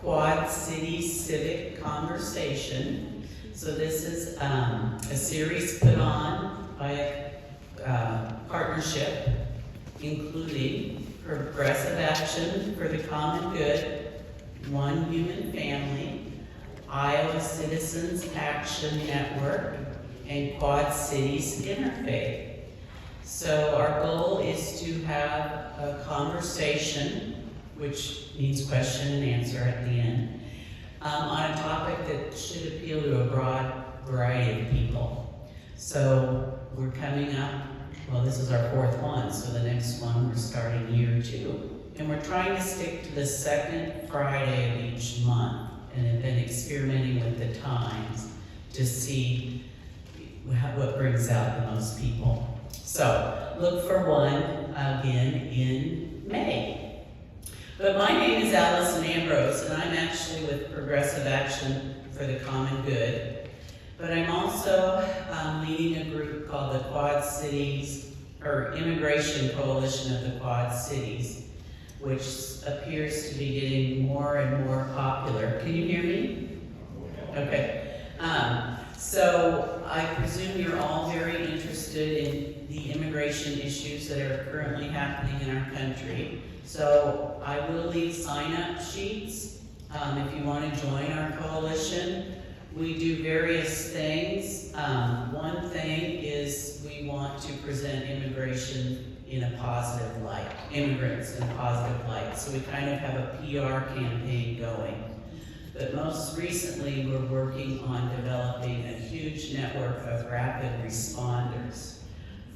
Quad City Civic Conversation. So this is a series put on by a partnership including Progressive Action for the Common Good, One Human Family, Iowa Citizens Action Network, and Quad Cities Interfaith. So our goal is to have a conversation, which means question and answer at the end, on a topic that should appeal to a broad variety of people. So we're coming up, well, this is our fourth one, so the next one we're starting year 2. And we're trying to stick to the second Friday of each month, and have been experimenting with the times to see what brings out the most people. So look for one again in May. But my name is Allison Ambrose, and I'm actually with Progressive Action for the Common Good. But I'm also leading a group called the Quad Cities, or Imiigration Coalition of the Quad Cities, which appears to be getting more and more popular. Can you hear me? Okay. So I presume you're all very interested in the immigration issues that are currently happening in our country. So I will leave sign-up sheets if you want to join our coalition. We do various things. One thing is we want to present immigration in a positive light, immigrants in a positive light. So we kind of have a PR campaign going. But most recently, we're working on developing a huge network of rapid responders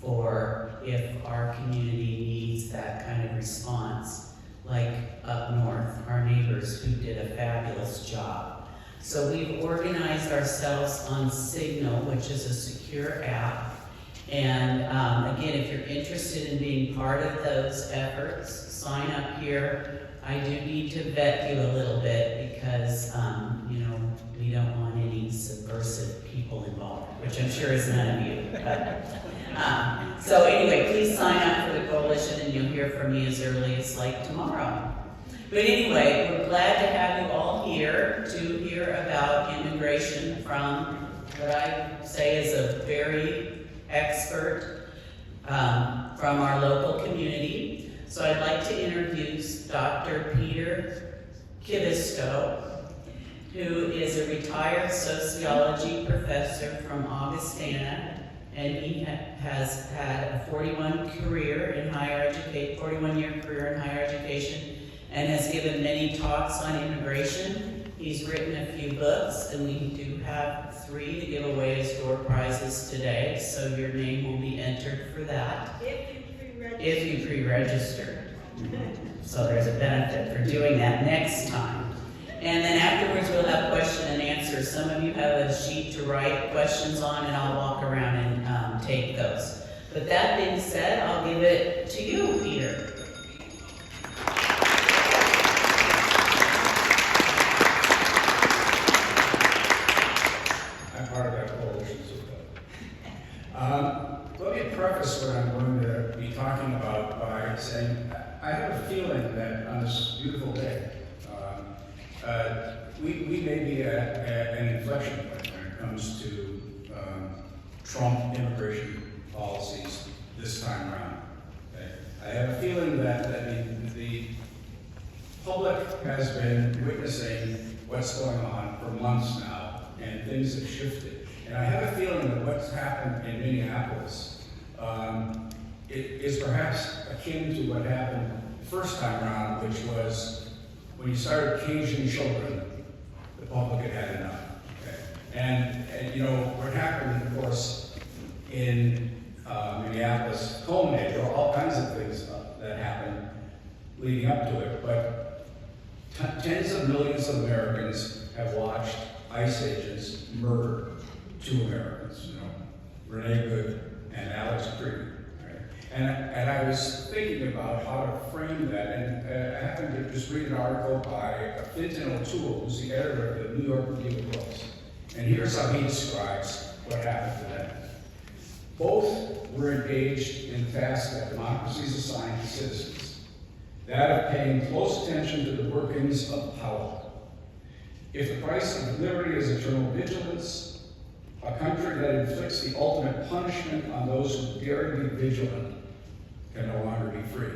for if our community needs that kind of response, like up north, our neighbors who did a fabulous job. So we've organized ourselves on Signal, which is a secure app. And again, if you're interested in being part of those efforts, sign up here. I do need to vet you a little bit because, we don't want any subversive people involved, which I'm sure is none of you. But, so anyway, please sign up for the coalition and you'll hear from me as early as like tomorrow. But anyway, we're glad to have you all here to hear about immigration from what I say is a very expert from our local community. So I'd like to introduce Dr. Peter Kivisto, who is a retired sociology professor from Auguatana, and he has had a 41-year career in higher education, and has given many talks on immigration. He's written a few books, and we do have 3 to give away as door prizes today, so your name will be entered for that. If you pre-register. So there's a benefit for doing that next time. And then afterwards we'll have question and answer. Some of you have a sheet to write questions on, and I'll walk around and take those. But that being said, I'll give it to you, Peter. I'm part of that coalition, so let me preface what I'm going to be talking about by saying I have a feeling that on this beautiful day, we may be at an inflection point when it comes to Trump immigration policies this time around. Okay? I have a feeling that the public has been witnessing what's going on for months now, and things have shifted. And I have a feeling that what's happened in Minneapolis it is perhaps akin to what happened the first time around, which was when you started caging children, the public had had enough. Okay? And what happened, of course, in Minneapolis culminated, there were all kinds of things that happened leading up to it, but tens of millions of Americans have watched ICE agents murder 2 Americans, Renee Good and Alex Creed. And I was thinking about how to frame that, and I happened to just read an article by Fintan O'Toole, who's the editor of the New York Review of Books. And here's how he describes what happened to them. Both were engaged in the task that democracies assign to citizens, that of paying close attention to the workings of power If the price of liberty is eternal vigilance, a country that inflicts the ultimate punishment on those who dare to be vigilant can no longer be free.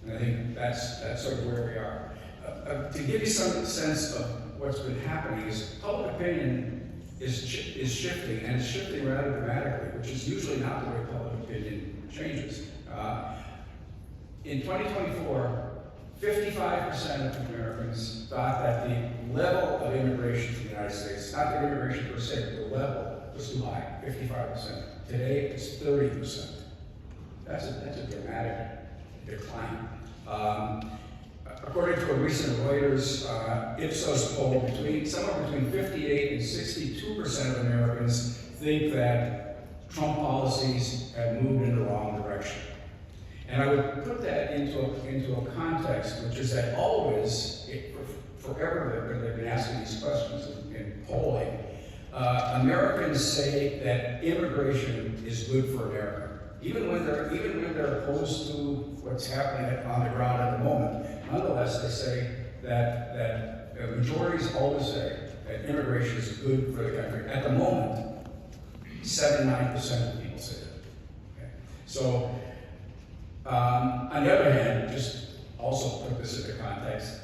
And I think that's sort of where we are. To give you some sense of what's been happening is public opinion is shifting, and it's shifting rather dramatically, which is usually not the way public opinion changes. In 2024, 55% of Americans thought that the level of immigration to the United States, not the immigration per se, but the level was too high, 55%. Today, it's 30%. That's a dramatic decline. According to a recent Reuters Ipsos poll, somewhere between 58 and 62% of Americans think that Trump policies have moved in the wrong direction. And I would put that into a context, which is that always, forever when they've been asking these questions in polling, Americans say that immigration is good for America. Even when they're opposed to what's happening on the ground at the moment, nonetheless, they say that majorities always say that immigration is good for the country. At the moment, 79% of people say that. Okay? So, on the other hand, just also put this into context.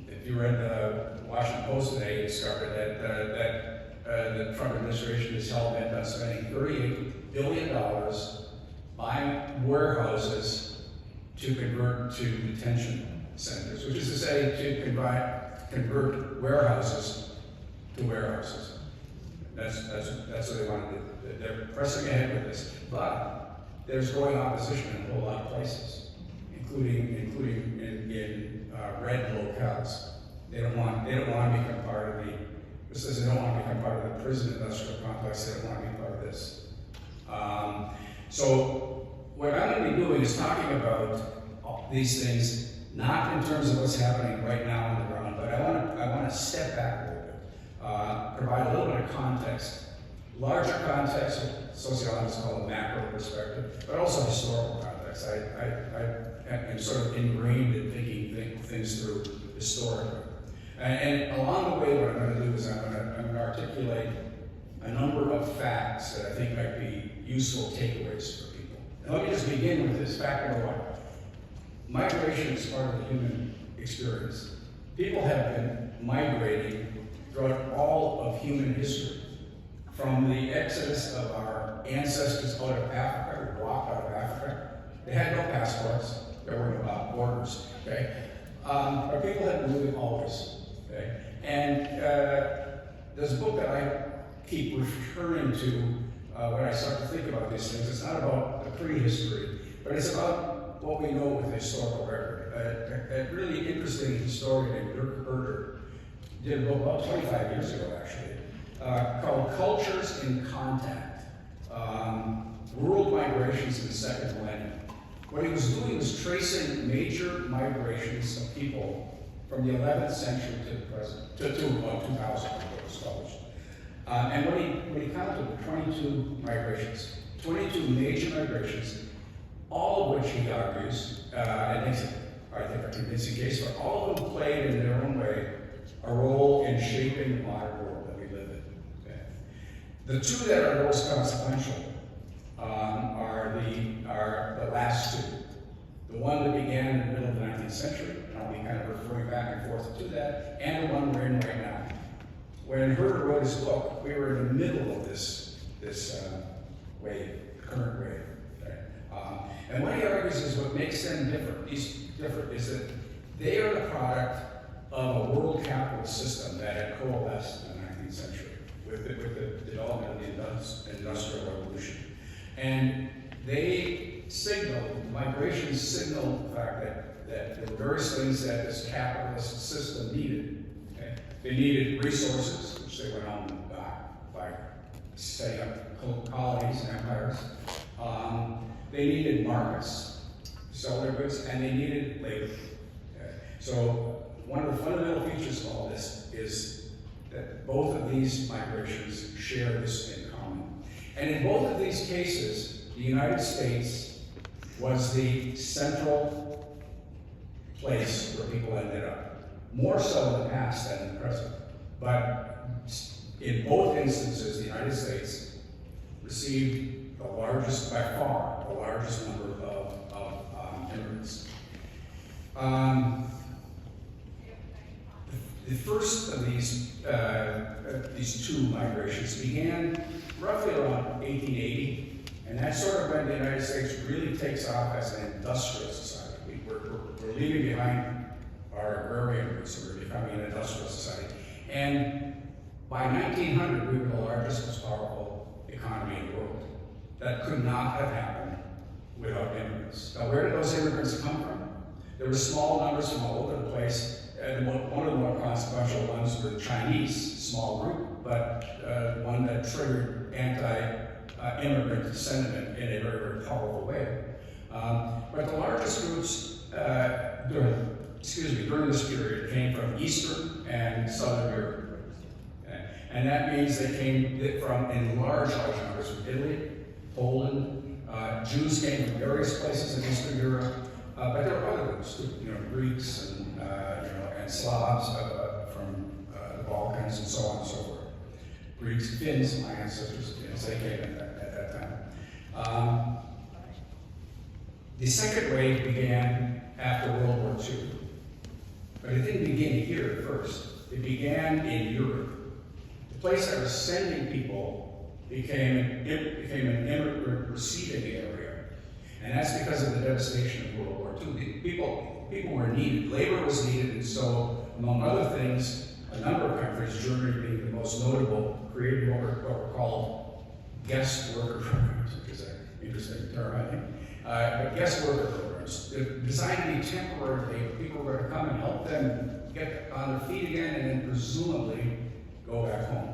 If you read the Washington Post today, you discovered that the Trump administration is hell-bent on spending $38 billion buying warehouses to convert to detention centers, which is to say to convert warehouses to warehouses. That's what they want to do. They're pressing ahead with this. But there's growing opposition in a whole lot of places, including in red locales. They don't want to become part of the. This says they don't want to become part of the prison industrial complex. They don't want to be part of this. So what I'm going to be doing is talking about these things, not in terms of what's happening right now on the ground, but I want to step back a little bit, provide a little bit of context, larger context, what sociologists call a macro perspective, but also historical context. I am sort of ingrained in thinking things through historically. And along the way, what I'm going to do is I'm going to articulate a number of facts that I think might be useful takeaways for people. And let me just begin with this fact number one. Migration is part of the human experience. People have been migrating throughout all of human history. From the exodus of our ancestors out of Africa, who walked out of Africa, they had no passports, there were no borders, okay? But people have been moving always, okay? And there's a book that I keep referring to when I start to think about these things. It's not about the prehistory, but it's about what we know with the historical record. A really interesting historian named Dirk Herder did a book about 25 years ago, actually, called Cultures in Contact, World Migrations in the Second Millennium. What he was doing was tracing major migrations of people from the 11th century to the present, to about 2000, it was published. And when he counted 22 migrations, 22 major migrations, all of which he argues, and makes it, I think, a convincing case, but all of them played in their own way a role in shaping the modern world that we live in. Okay? The two that are most consequential are the last two. The one that began in the middle of the 19th century, and I'll be kind of referring back and forth to that, and the one we're in right now. When Herder wrote his book, we were in the middle of this wave, current wave. Okay? And what he argues is what makes them different is that they are the product of a world capitalist system that had coalesced in the 19th century with the development of the Industrial Revolution. And they signaled, migration signaled the fact that there were various things that this capitalist system needed. Okay? They needed resources, which they went on by setting up colonies and empires. They needed markets to sell their goods, and they needed labor. Okay? So one of the fundamental features of all this is that both of these migrations share this in common. And in both of these cases, the United States was the central place where people ended up. more so in the past than in the present. But in both instances, the United States received the largest, by far, the largest number of immigrants. The first of these two migrations began roughly around 1880, and that's sort of when the United States really takes off as an industrial society. We're leaving behind our agrarian roots, so we're becoming an industrial society. And by 1900, we were the largest, most powerful economy in the world. That could not have happened without immigrants. Now, where did those immigrants come from? There were small numbers from all over the place. And one of the more consequential ones were the Chinese, small group, but one that triggered anti-immigrant sentiment in a very, very powerful way. But the largest groups during this period came from Eastern and Southern Europe. And that means they came from, in large numbers, from Italy, Poland. Jews came from various places in Eastern Europe. But there were other groups, Greeks and Slavs from the Balkans and so on and so forth. Greeks, Finns, my ancestors, they came at that time. The second wave began after World War II, but it didn't begin here at first. It began in Europe. The place that was sending people became an immigrant receiving area, and that's because of the devastation of World War II. People were needed, labor was needed, and so, among other things, a number of countries, Germany being the most notable, created what were called guest worker programs, which is an interesting term, I think. But guest worker programs, designed to be temporary. People were going to come and help them get on their feet again, and then presumably go back home.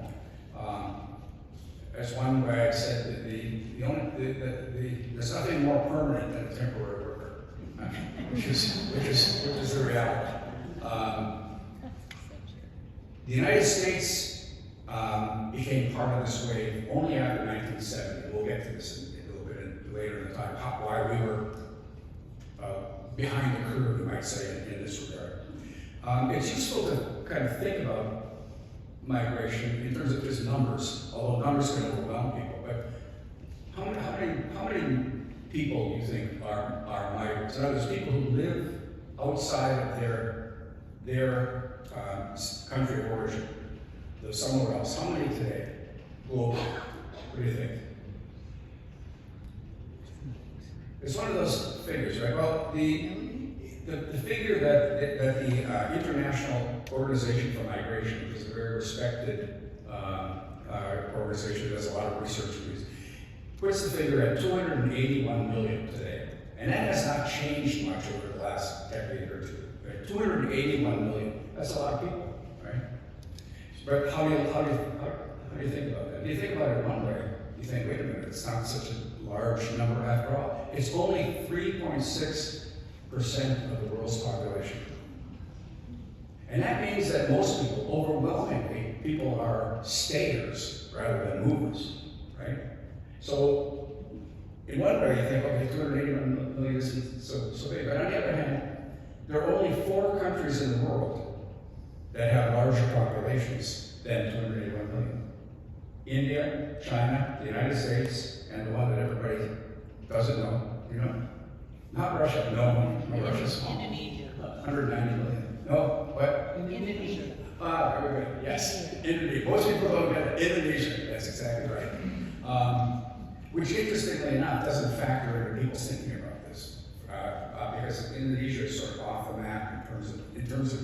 As one way I said, there's nothing more permanent than a temporary worker, which is the reality. The United States became part of this wave only after 1970. We'll get to this a little bit later in the time, why we were behind the curve, you might say, in this regard. It's useful to kind of think about migration in terms of just numbers, although numbers can overwhelm people. But how many people do you think are migrants? In other words, people who live outside of their country of origin, live somewhere else. How many today? Globally? What do you think? It's one of those figures, right? Well, the figure that the International Organization for Migration, which is a very respected organization that does a lot of research for these, puts the figure at 281 million today. And that has not changed much over the last decade or two. Right? 281 million, that's a lot of people, right? But how do you think about that? Do you think about it one way? You think, wait a minute, it's not such a large number after all. It's only 3.6% of the world's population. And that means that most people, overwhelmingly, people are stayers rather than movers, right? So, in one way, you think, okay, 281 million isn't so big. But on the other hand, there are only 4 countries in the world that have larger populations than 281 million. India, China, the United States, and the one that everybody doesn't know, Not Russia, no Russia's small. Indonesia. 190 million. No, what? Indonesia. Very good. Yes, Indonesia. Most people don't get it. Indonesia, that's exactly right. Which, interestingly enough, doesn't factor into people's thinking about this, because Indonesia is sort of off the map in terms of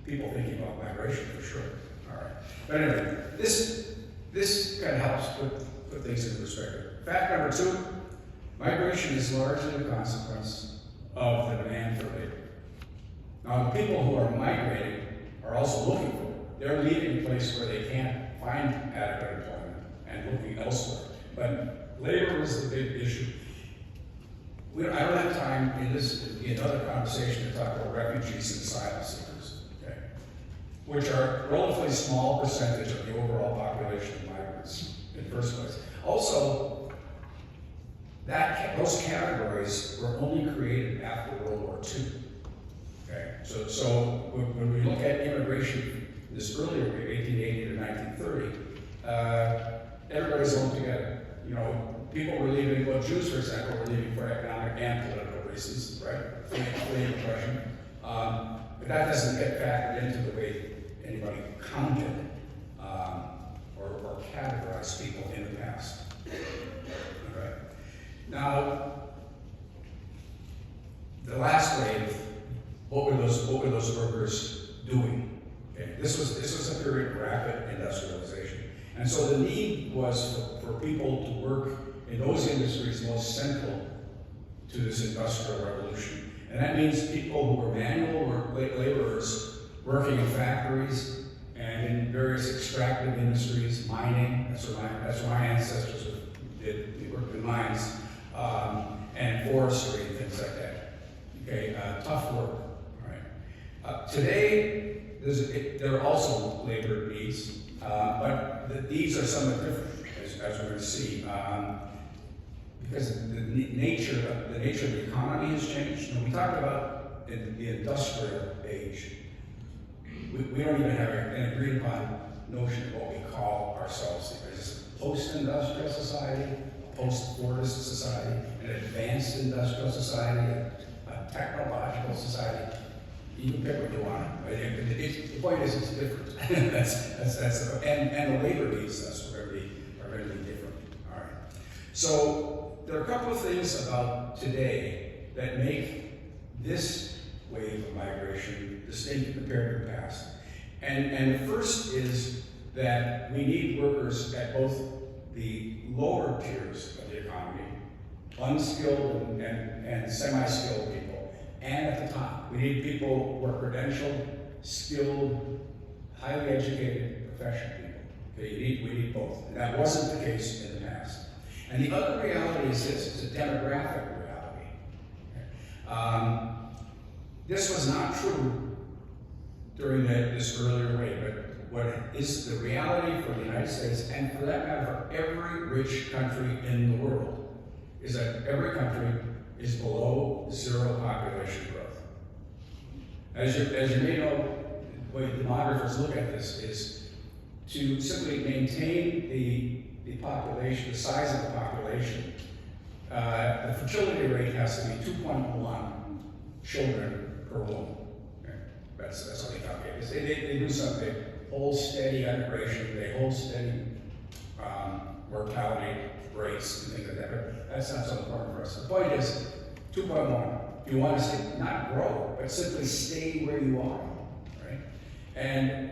people thinking about migration, for sure. All right. But anyway, this kind of helps put things into perspective. Fact number 2, migration is largely the consequence of the demand for labor. Now, the people who are migrating are also looking for it. They're leaving a place where they can't find adequate employment and looking elsewhere. But labor is the big issue. I don't have time in another conversation to talk about refugees and asylum seekers, okay, which are a relatively small percentage of the overall population of migrants in the first place. Also, those categories were only created after World War II. Okay, so when we look at immigration, this earlier wave, 1880 to 1930, everybody's home together. You know, people were leaving, well, Jews, for example, were leaving for economic and political reasons, right? Fleeing oppression. But that doesn't get factored into the way anybody counted or categorized people in the past. All right. Now, the last wave, what were those workers doing? Okay. This was a period of rapid industrialization. And so the need was for people to work in those industries most central to this industrial revolution. And that means people who were manual laborers working in factories and in various extractive industries, mining, that's what my ancestors did, they worked in mines, and forestry and things like that. Okay, tough work, all right. Today, there are also labor needs, but the needs are somewhat different, as we're going to see. Because the nature of the economy has changed. You know, we talked about in the industrial age. We don't even have an agreed upon notion of what we call ourselves. There's a post-industrial society, a post-Fordist society, an advanced industrial society, a technological society. You can pick what you want. The point is, it's different. and the labor needs are going to be different. All right. So there are a couple of things about today that make this wave of migration distinct compared to the past. And the first is that we need workers at both the lower tiers of the economy, unskilled and semi-skilled people, and at the top. We need people who are credentialed, skilled, highly educated, professional people. Okay, we need both. And that wasn't the case in the past. And the other reality is this, it's a demographic reality. This was not true during this earlier wave, but what is the reality for the United States, and for that matter, for every rich country in the world, is that every country is below zero population growth. As you may know, the way demographers look at this is to simply maintain the population, the size of the population, the fertility rate has to be 2.1 children per woman. Okay? That's what they calculate. They do something, they hold steady immigration, they hold steady mortality rates and things like that, but that's not so important for us. The point is 2.1. You want to see, not grow, but simply stay where you are, right? And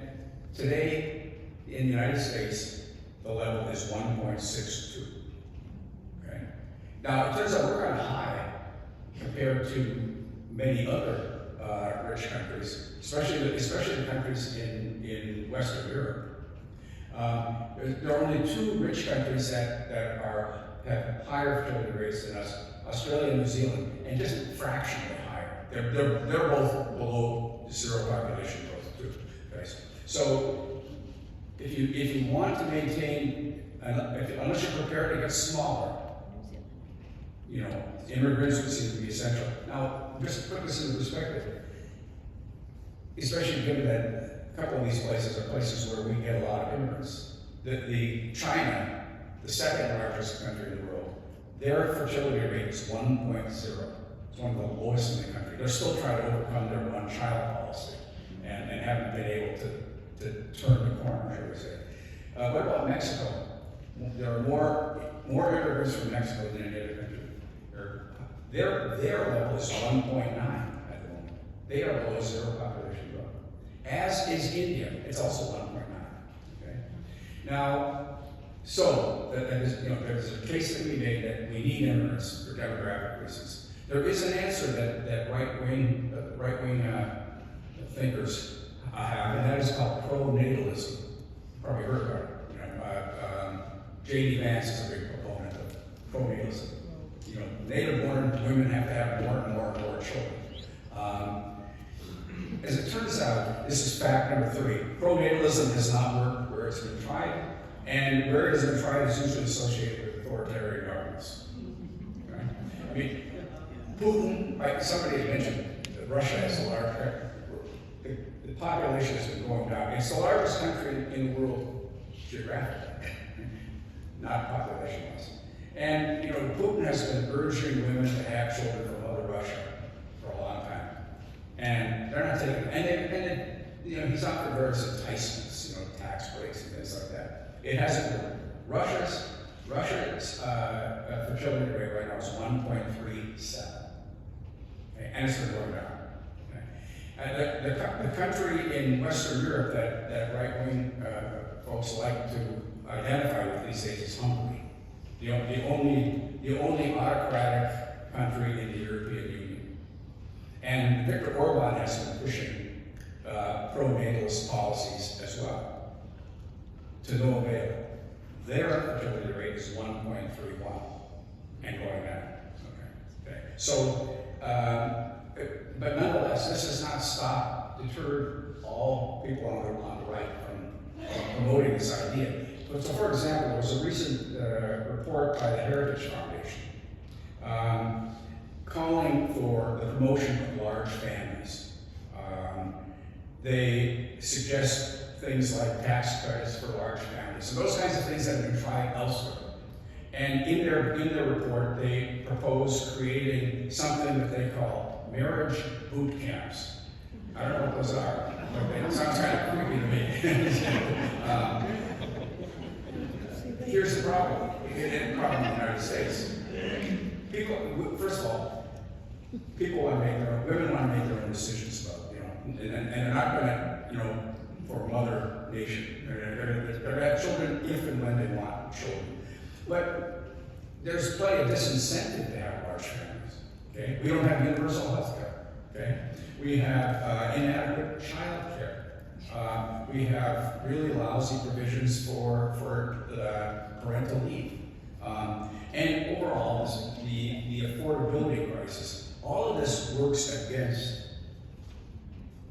today in the United States, the level is 1.62. Okay. Now it turns out we're kind of high compared to many other rich countries, especially the countries in Western Europe. There are only two rich countries that have higher fertility rates than us: Australia and New Zealand, and just fractionally higher. They're both below zero population growth too. Okay. So if you want to maintain, unless you're prepared to get smaller, you know, immigrants would seem to be essential. Now, just to put this into perspective, especially given that a couple of these places are places where we get a lot of immigrants. China, the second largest country in the world, their fertility rate is 1.0. It's one of the lowest in the country. They're still trying to overcome their one-child policy and haven't been able to turn the corner, shall we say. What about Mexico? There are more immigrants from Mexico than any other country. Their level is 1.9 at the moment. They are below zero population growth. As is India, it's also 1.9. Okay. Now, so there's a case that we made that we need immigrants for demographic reasons. There is an answer that right-wing thinkers have, and that is called pronatalism. Probably heard about it. J.D. Vance is a big proponent of pronatalism. You know, native-born women have to have more and more children. As it turns out, this is fact number 3. Pronatalism has not worked where it's been tried, and where it has been tried is usually associated with authoritarian governments. Right? I mean, Putin, somebody had mentioned Russia has a large, the population has been going down. It's the largest country in the world geographically, not population-wise. And, you know, Putin has been urging women to have children from Mother Russia for a long time. And they're not taking it. And you know, he's offered various enticements, you know, tax breaks and things like that. It hasn't worked. Russia's fertility rate right now is 1.37. Okay? And it's been going down. Okay? The country in Western Europe that right-wing folks like to identify with these days is Hungary. The only autocratic country in the European Union. And Viktor Orban has been pushing pro-natalist policies as well, to no avail. Their fertility rate is 1.31 and going down. Okay. So, but nonetheless, this has not deterred all people on the right from promoting this idea. So, for example, there was a recent report by the Heritage Foundation calling for the promotion of large families. They suggest things like tax credits for large families, and those kinds of things that have been tried elsewhere. And in their report, they propose creating something that they call marriage boot camps. I don't know what those are, but it sounds kind of creepy to me. Here's the problem. The problem in the United States. People, first of all, people want to make their own, women want to make their own decisions about, you know, and they're not going to, you know, for mother nation. They're going to have children if and when they want children. But there's plenty of disincentive to have large families. Okay, we don't have universal health care. Okay, we have inadequate child care. We have really lousy provisions for parental leave. And overall, the affordability crisis, all of this works against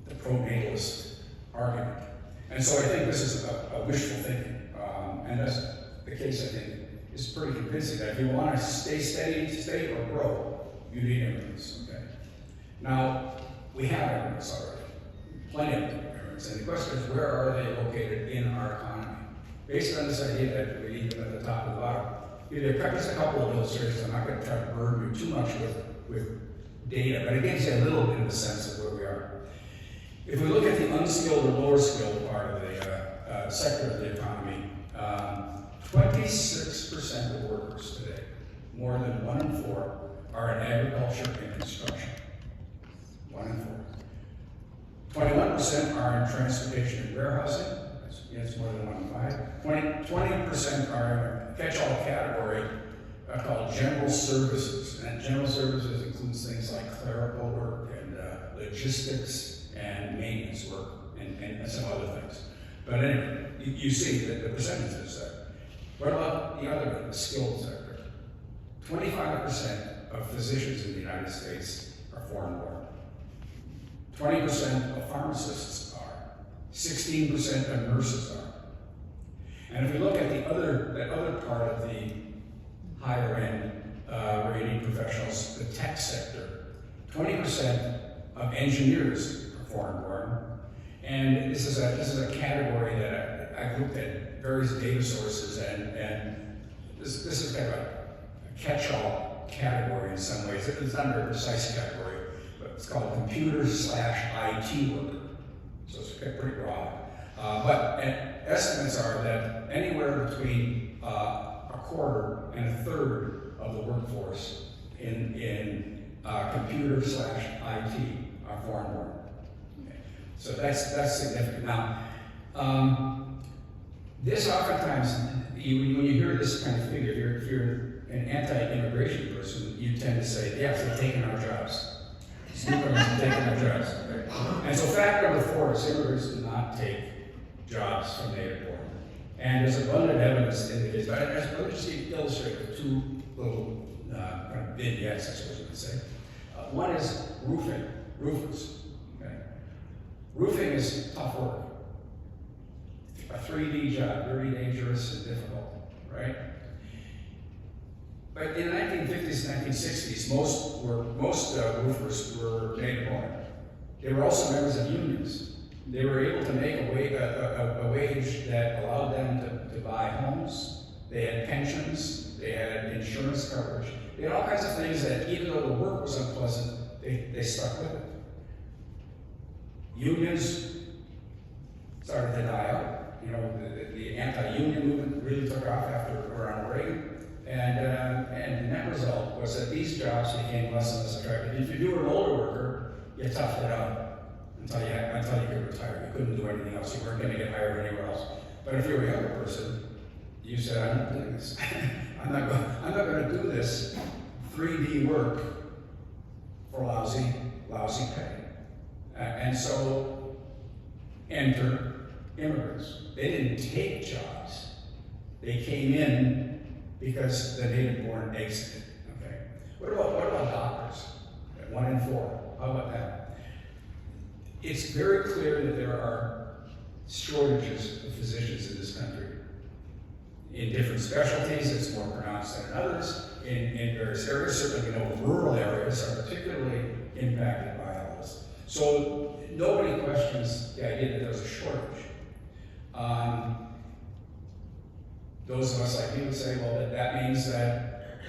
the pro-natalist argument. And so I think this is a wishful thinking. And that's the case, I think, is pretty convincing that if you want to stay steady, stay or grow, you need immigrants. Okay? Now, we have immigrants already, plenty of immigrants. And the question is, where are they located in our economy? Based on this idea that we need them at the top and the bottom. There's a couple of illustrations. I'm not going to try to burden you too much with data, but it gives you a little bit of a sense of where we are. If we look at the unskilled or lower skilled part of the sector of the economy, 26% of workers today, more than 1 in 4, are in agriculture and construction. 1 in 4. 21% are in transportation and warehousing. That's more than 1 in 5. 20% are in a catch-all category called general services. And general services includes things like clerical work and logistics and maintenance work and some other things. But anyway, you see that the percentages there. What about the other, the skilled sector? 25% of physicians in the United States are foreign-born. 20% of pharmacists are. 16% of nurses are. And if we look at that other part of the higher end rating professionals, the tech sector, 20% of engineers are foreign-born. And this is a category that I've looked at various data sources, and this is kind of a catch-all category in some ways. It's not a very precise category, but it's called computer/IT worker. So it's pretty broad. But estimates are that anywhere between a quarter and a third of the workforce in computer/IT are foreign-born. Okay. So that's significant. Now, this oftentimes, when you hear this kind of figure, if you're an anti-immigration person, you tend to say, yes, they're taking our jobs. Immigrants are taking our jobs. Right? And so fact number 4 is immigrants do not take jobs from native born. And there's abundant evidence in the case. But let me just illustrate with 2 little kind of vignettes, I suppose you could say. One is roofers. Okay? Roofing is tough work. A 3D job, very dangerous and difficult, right? But in the 1950s and 1960s, most roofers were native born. They were also members of unions. They were able to make a wage that allowed them to buy homes. They had pensions. They had insurance coverage. They had all kinds of things that, even though the work was unpleasant, they stuck with it. Unions started to die out. You know, the anti-union movement really took off after Ronald Reagan. And the net result was that these jobs became less and less attractive. If you were an older worker, you toughed it out until you could retire. You couldn't do anything else. You weren't going to get hired anywhere else. But if you were a younger person, you said, I'm not doing this. I'm not going to do this 3D work for lousy pay. And so enter immigrants. They didn't take jobs. They came in because the native-born exited. Okay. What about doctors? 1 in 4. How about that? It's very clear that there are shortages of physicians in this country. In different specialties, it's more pronounced than in others. In various areas, certainly we know rural areas are particularly impacted by all this. So nobody questions the idea that there's a shortage. Those of us like me would say, well, that means that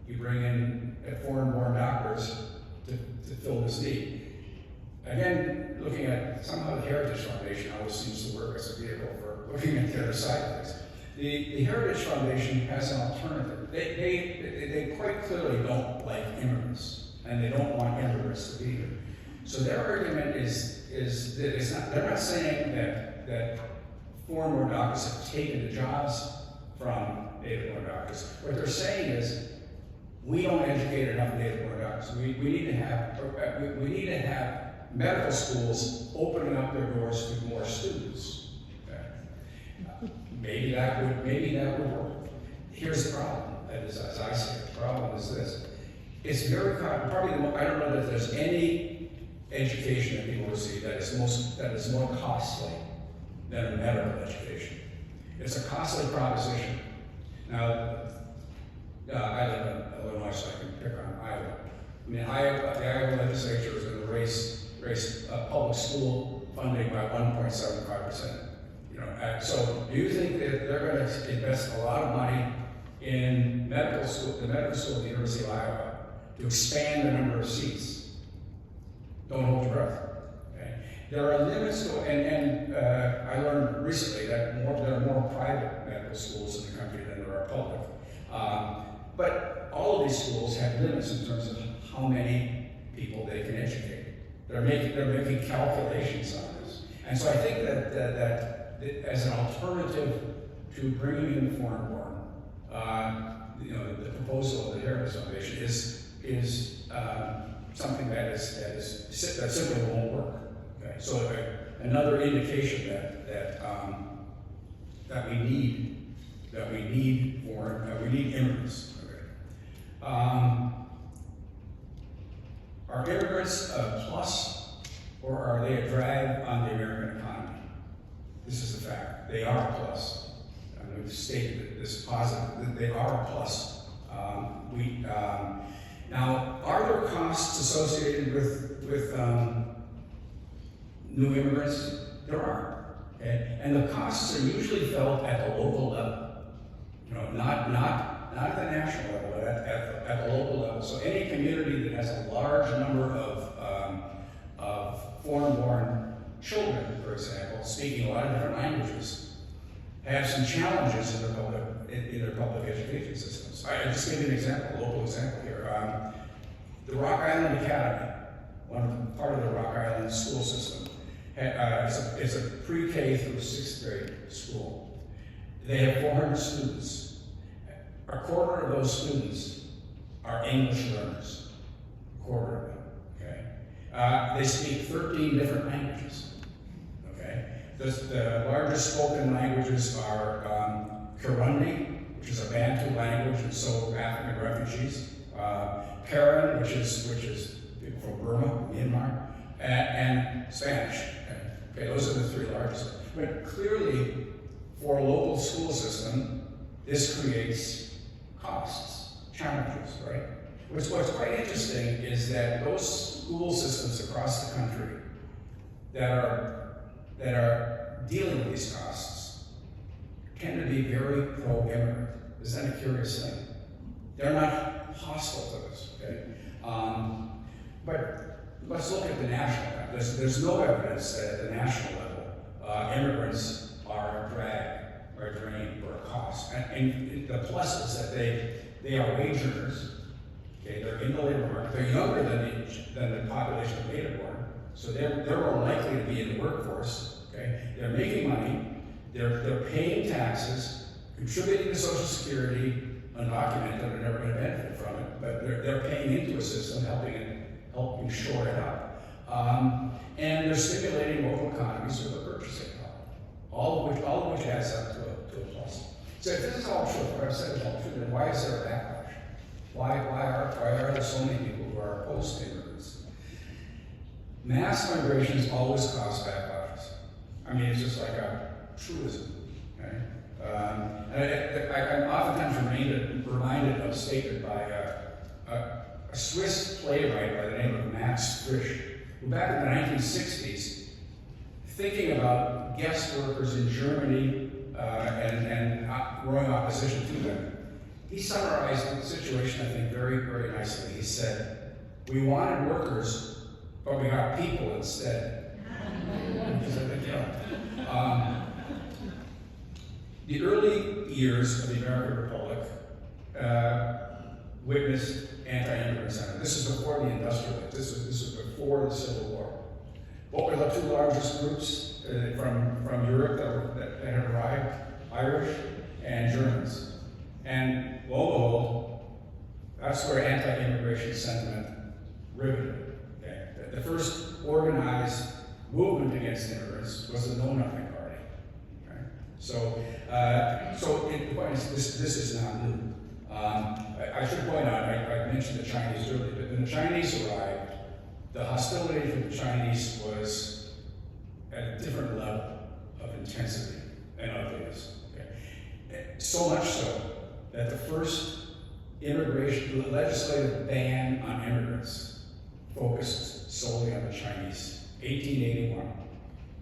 you bring in foreign-born doctors to fill this need. Again, looking at somehow the Heritage Foundation always seems to work as a vehicle for looking at the other side of things. The Heritage Foundation has an alternative. They quite clearly don't like immigrants, and they don't want immigrants to be here. So their argument is that it's not. They're not saying that foreign-born doctors have taken the jobs from native-born doctors. What they're saying is, we don't educate enough native-born doctors. We need to have medical schools opening up their doors to more students. Okay. Maybe that would work. Here's the problem, as I see it. The problem is this: it's very probably I don't know that there's any education that people receive that is more costly than a medical education. It's a costly proposition. Now, I live in Illinois, so I can pick on Iowa. I mean, the Iowa legislature is going to raise public school funding by 1.75%. You know, so do you think that they're going to invest a lot of money in medical school, the medical school at the University of Iowa, to expand the number of seats? Don't hold your breath. There are limits to, and I learned recently that there are more private medical schools in the country than there are public. But all of these schools have limits in terms of how many people they can educate. They're making calculations on this. And so I think that as an alternative to bringing in foreign-born, the proposal of the Heritage Foundation is something that simply won't work. Okay. So another indication that we need immigrants. Okay. Are immigrants a plus, or are they a drag on the American economy? This is a fact. They are a plus. I'm going to state this positive, that they are a plus. Now, are there costs associated with new immigrants? There are. Okay? And the costs are usually felt at the local level. You know, not at the national level, but at the local level. So any community that has a large number of foreign-born children, for example, speaking a lot of different languages, have some challenges in their public education systems. I'll just give you an example, a local example here. The Rock Island Academy, part of the Rock Island school system, it's a pre-K through 6th grade school. They have 400 students. A quarter of those students are English learners. A quarter of them. Okay. They speak 13 different languages. Okay. The largest spoken languages are Kirundi, which is a Bantu language, and so African refugees. Karen, which is people from Burma, Myanmar, and Spanish. Okay, those are the 3 largest. But clearly, for a local school system, this creates costs, challenges, right? What's quite interesting is that those school systems across the country that are dealing with these costs tend to be very pro-immigrant. Isn't that a curious thing? They're not hostile to this, okay? But let's look at the national level. There's no evidence that at the national level, immigrants are a drag or a drain or a cost. And the plus is that they are wage earners. Okay, they're in the labor market. They're younger than the population of native born, so they're more likely to be in the workforce. Okay, they're making money. They're paying taxes, contributing to Social Security, undocumented. They're never going to benefit from it, but they're paying into a system, helping shore it up, and they're stimulating local economies with their purchasing power. All of which adds up to a plus. So if this is all true, what I've said is all true, then why is there a backlash? Why are there so many people who are opposed to immigrants? Mass migration has always caused backlashes. I mean, it's just like a truism. Okay? I'm oftentimes reminded of a statement by a Swiss playwright by the name of Max Frisch, who back in the 1960s, thinking about guest workers in Germany and growing opposition to them, he summarized the situation, I think, very, very nicely. He said, "We wanted workers, but we got people instead." The early years of the American Republic witnessed anti-immigrant sentiment. This is before the Industrial Age. This was before the Civil War. What were the two largest groups from Europe that had arrived? Irish and Germans. And lo and behold, that's where anti-immigration sentiment riveted. Okay? The first organized movement against immigrants was the Know Nothing Party. Okay? So the point is, this is not new. I should point out, I mentioned the Chinese earlier, but when the Chinese arrived, the hostility from the Chinese was at a different level of intensity and ugliness. Okay? So much so that the first legislative ban on immigrants focused solely on the Chinese. 1881,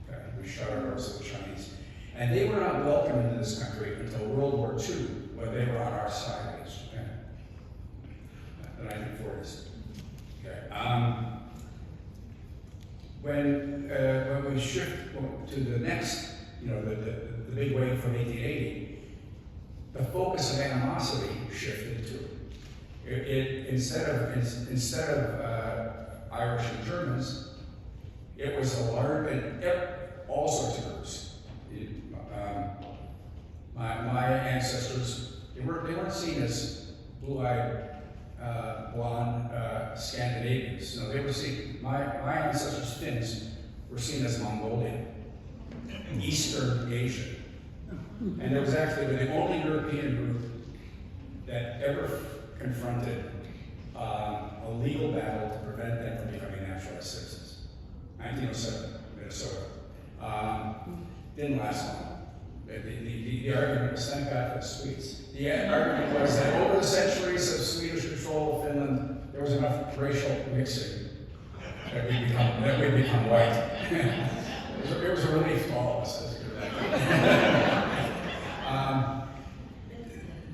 okay, we shut our doors to the Chinese. And they were not welcome into this country until World War II, when they were on our side against Japan, the 1940s. Okay. When we shift to the next, the big wave from 1880, the focus of animosity shifted to it. Instead of Irish and Germans, it was a large, and all sorts of groups. My ancestors, they weren't seen as blue-eyed, blonde Scandinavians. No, they were seen. My ancestors, Finns, were seen as Mongolian, Eastern Asian. And it was actually the only European group that ever confronted a legal battle to prevent them from becoming naturalized citizens. 1907, Minnesota. Didn't last long. The argument was thank God for the Swedes. The argument was that over the centuries of Swedish control of Finland, there was enough racial mixing that we'd become white. It was a relief to all of us.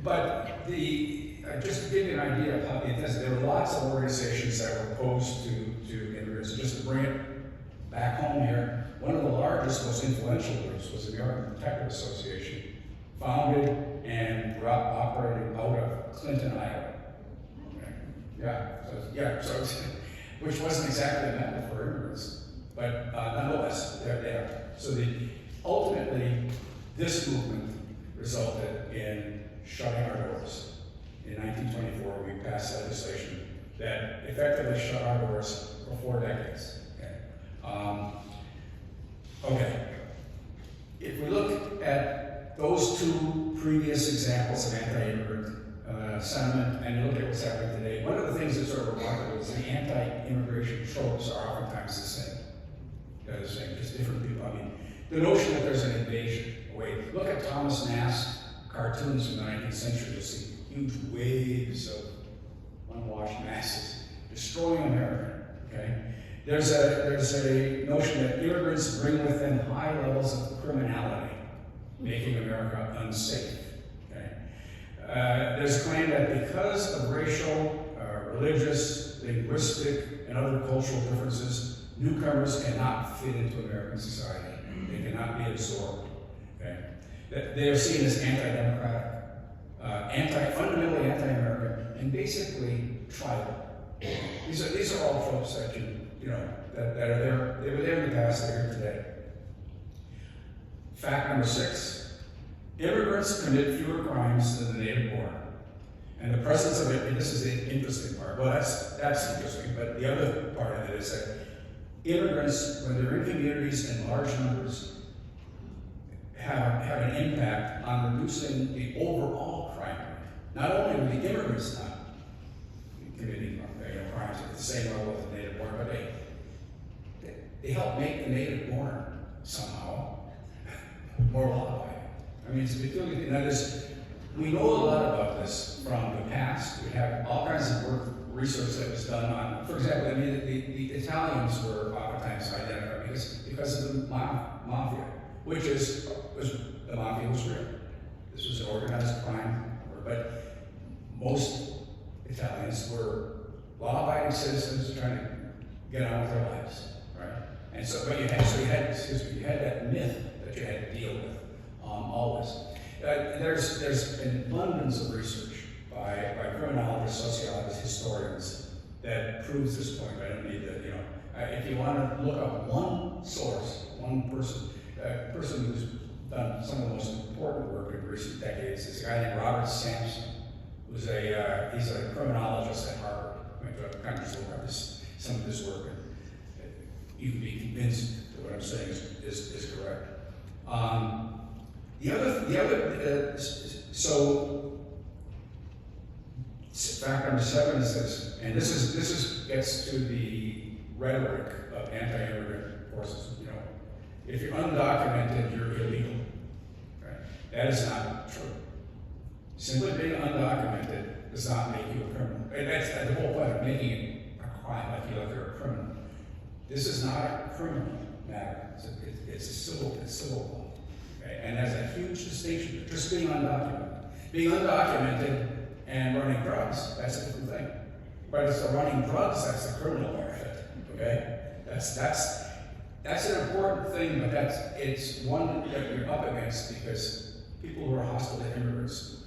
But just to give you an idea of how the intensity, there were lots of organizations that were opposed to immigrants. Just to bring it back home here, one of the largest, most influential groups was the American Protective Association, founded and operated out of Clinton, Iowa. Okay. So which wasn't exactly a method for immigrants, but nonetheless, they're there. So ultimately, this movement resulted in shutting our doors. In 1924, we passed legislation that effectively shut our doors for 4 decades. Okay. If we look at those two previous examples of anti-immigrant sentiment and you look at what's happening today, one of the things that's sort of remarkable is the anti-immigration tropes are oftentimes the same. They're the same, just different people. I mean, the notion that there's an invasion. Wait, look at Thomas Nast cartoons from the 19th century. You'll see huge waves unwashed masses, destroying America, okay? There's a notion that immigrants bring with them high levels of criminality, making America unsafe, okay? There's a claim that because of racial, religious, linguistic, and other cultural differences, newcomers cannot fit into American society. They cannot be absorbed, okay? They are seen as anti-democratic, fundamentally anti-American, and basically tribal. These are all folks that that are there. They were there in the past. They're here today. Fact number 6: immigrants commit fewer crimes than the native born, and the presence of it. And this is the interesting part. Well, that's interesting. But the other part of it is that immigrants, when they're in communities in large numbers, have an impact on reducing the overall crime rate. Not only are the immigrants not committing crimes at the same level as the native born, but they help make the native born somehow more law-abiding. I mean, it's a peculiar thing. Now, we know a lot about this from the past. We have all kinds of research that was done on, for example, I mean, the Italians were oftentimes identified because of the mafia, which the mafia was real. This was an organized crime, but most Italians were law-abiding citizens trying to get on with their lives, right? And so, you had that myth that you had to deal with always. There's an abundance of research by criminologists, sociologists, historians that proves this point. I don't need to, if you want to look up one source, one person, a person who's done some of the most important work in recent decades is a guy named Robert Sampson, who's he's a criminologist at Harvard. I'm kind of just look up some of his work, and you can be convinced that what I'm saying is correct. So fact number 7 is this, and this gets to the rhetoric of anti-immigrant forces. If you're undocumented, you're illegal. Right? That is not true. Simply being undocumented does not make you a criminal. And that's the whole point of making it a crime, like you're a criminal. This is not a criminal matter. It's civil law. Okay? And there's a huge distinction. Just being undocumented. Being undocumented and running drugs, that's a different thing. But it's the running drugs that's the criminal part of it. Okay? That's an important thing, but it's one that you're up against because people who are hostile to immigrants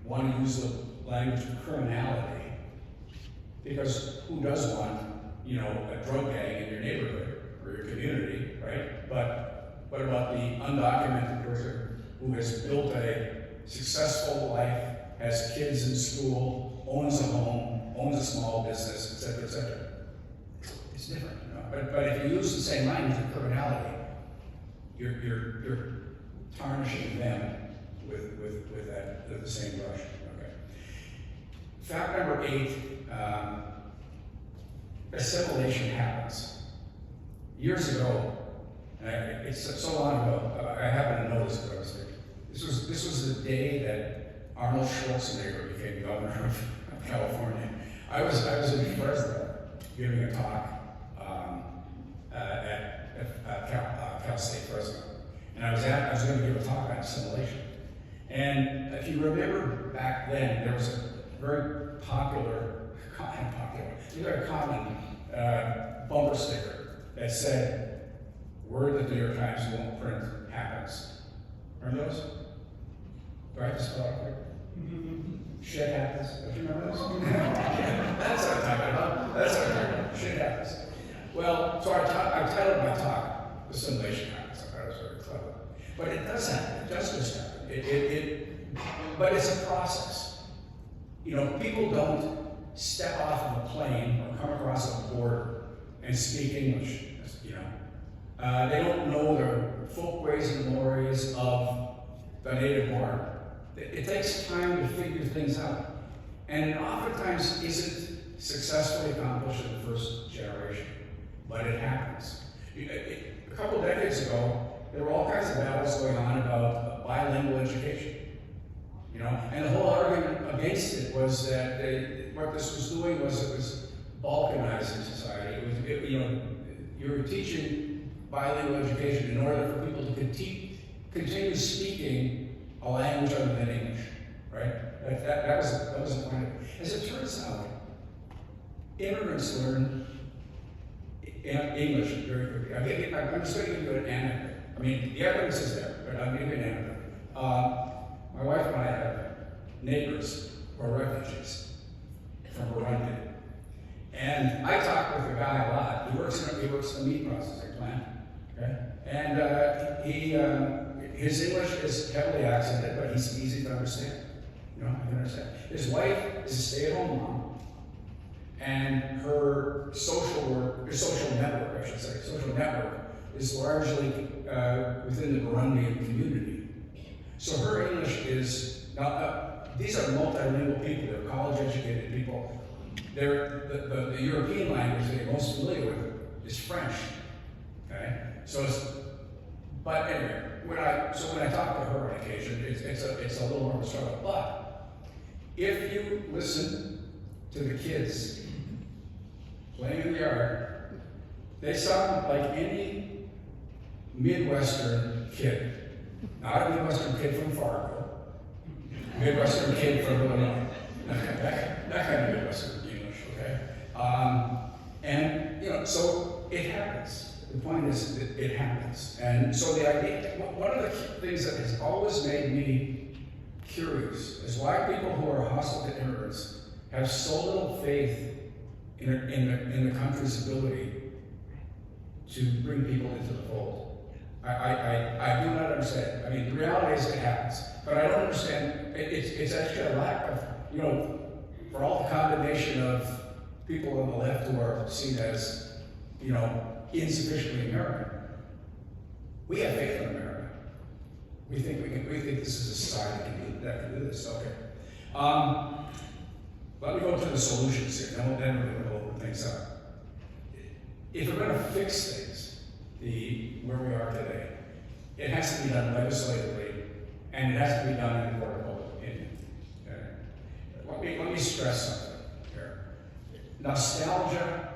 want to use the language of criminality, because who does want, a drug gang in your neighborhood or your community, right? But what about the undocumented person who has built a successful life, has kids in school, owns a home, owns a small business, et cetera, et cetera? It's different, But if you use the same language of criminality, you're tarnishing them with the same brush. Okay. Fact number 8: assimilation happens. Years ago, it's so long ago, I happen to know this, but this was the day that Arnold Schwarzenegger became governor of California. I was in Fresno giving a talk at Cal State Fresno, and I was going to give a talk on assimilation. And if you remember back then, there was a very very common bumper sticker that said, "Word that the New York Times won't print happens." Remember those? Do I have to spell it quick? Shit happens. Don't you remember those? That's what I'm talking about. That's what I'm talking about. Shit happens. Well, so I titled my talk, "Assimilation Happens." I thought it was very clever. But it does happen. It does just happen. But it's a process. People don't step off of a plane or come across a border and speak English. They don't know the folkways and mores of the native born. It takes time to figure things out. And it oftentimes isn't successfully accomplished in the first generation, but it happens. A couple decades ago, there were all kinds of battles going on about bilingual education. And the whole argument against it was that what this was doing was it was balkanizing society. You were teaching bilingual education in order for people to continue speaking a language other than English, right? That was the point of it. As it turns out, immigrants learn English very quickly. I'm just going to give you an anecdote. I mean, the evidence is there, but I'll give you an anecdote. My wife and I have neighbors who are refugees from Burundi. And I talk with a guy a lot. He works in a meat processing plant. Okay? And his English is heavily accented, but he's easy to understand. You know, I can understand. His wife is a stay-at-home mom, and her social network is largely within the Burundian community. So her English is these are multilingual people. They're college-educated people. The European language they're most familiar with is French. Okay, but anyway, when I talk to her on occasion, it's a little more of a struggle. But if you listen to the kids playing in the yard, they sound like any Midwestern kid. Not a Midwestern kid from Fargo, Midwestern kid from Illinois. That kind of Midwestern English, okay? And, you know, so it happens. The point is that it happens. And so the idea, one of the things that has always made me curious is why people who are hostile to immigrants have so little faith in the country's ability to bring people into the fold. I do not understand. I mean, the reality is it happens, but I don't understand. It's actually a lack of, you know, for all the condemnation of people on the left who are seen as, you know, insufficiently American. We have faith in America. We think this is a society that can do this. Okay. Let me go to the solutions here. Then we're going to open things up. If we're going to fix things, where we are today, it has to be done legislatively, and it has to be done in the court of public opinion. Okay? Let me stress something here. Nostalgia,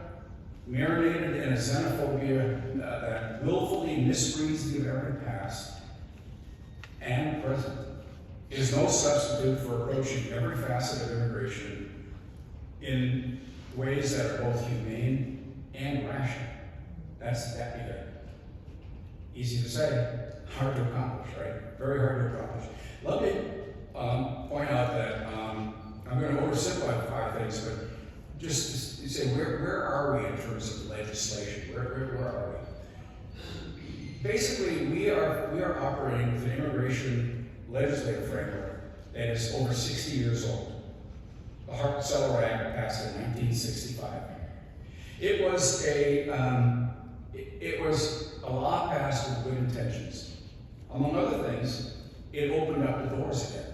marinated in a xenophobia that willfully misreads the American past and present, is no substitute for approaching every facet of immigration in ways that are both humane and rational. That's that big. Easy to say, hard to accomplish, right? Very hard to accomplish. Let me point out that I'm going to oversimplify things, but just to say, where are we in terms of legislation? Where are we? Basically, we are operating with an immigration legislative framework that is over 60 years old. The Hart-Celler Act passed in 1965. It was a law passed with good intentions. Among other things, it opened up the doors again.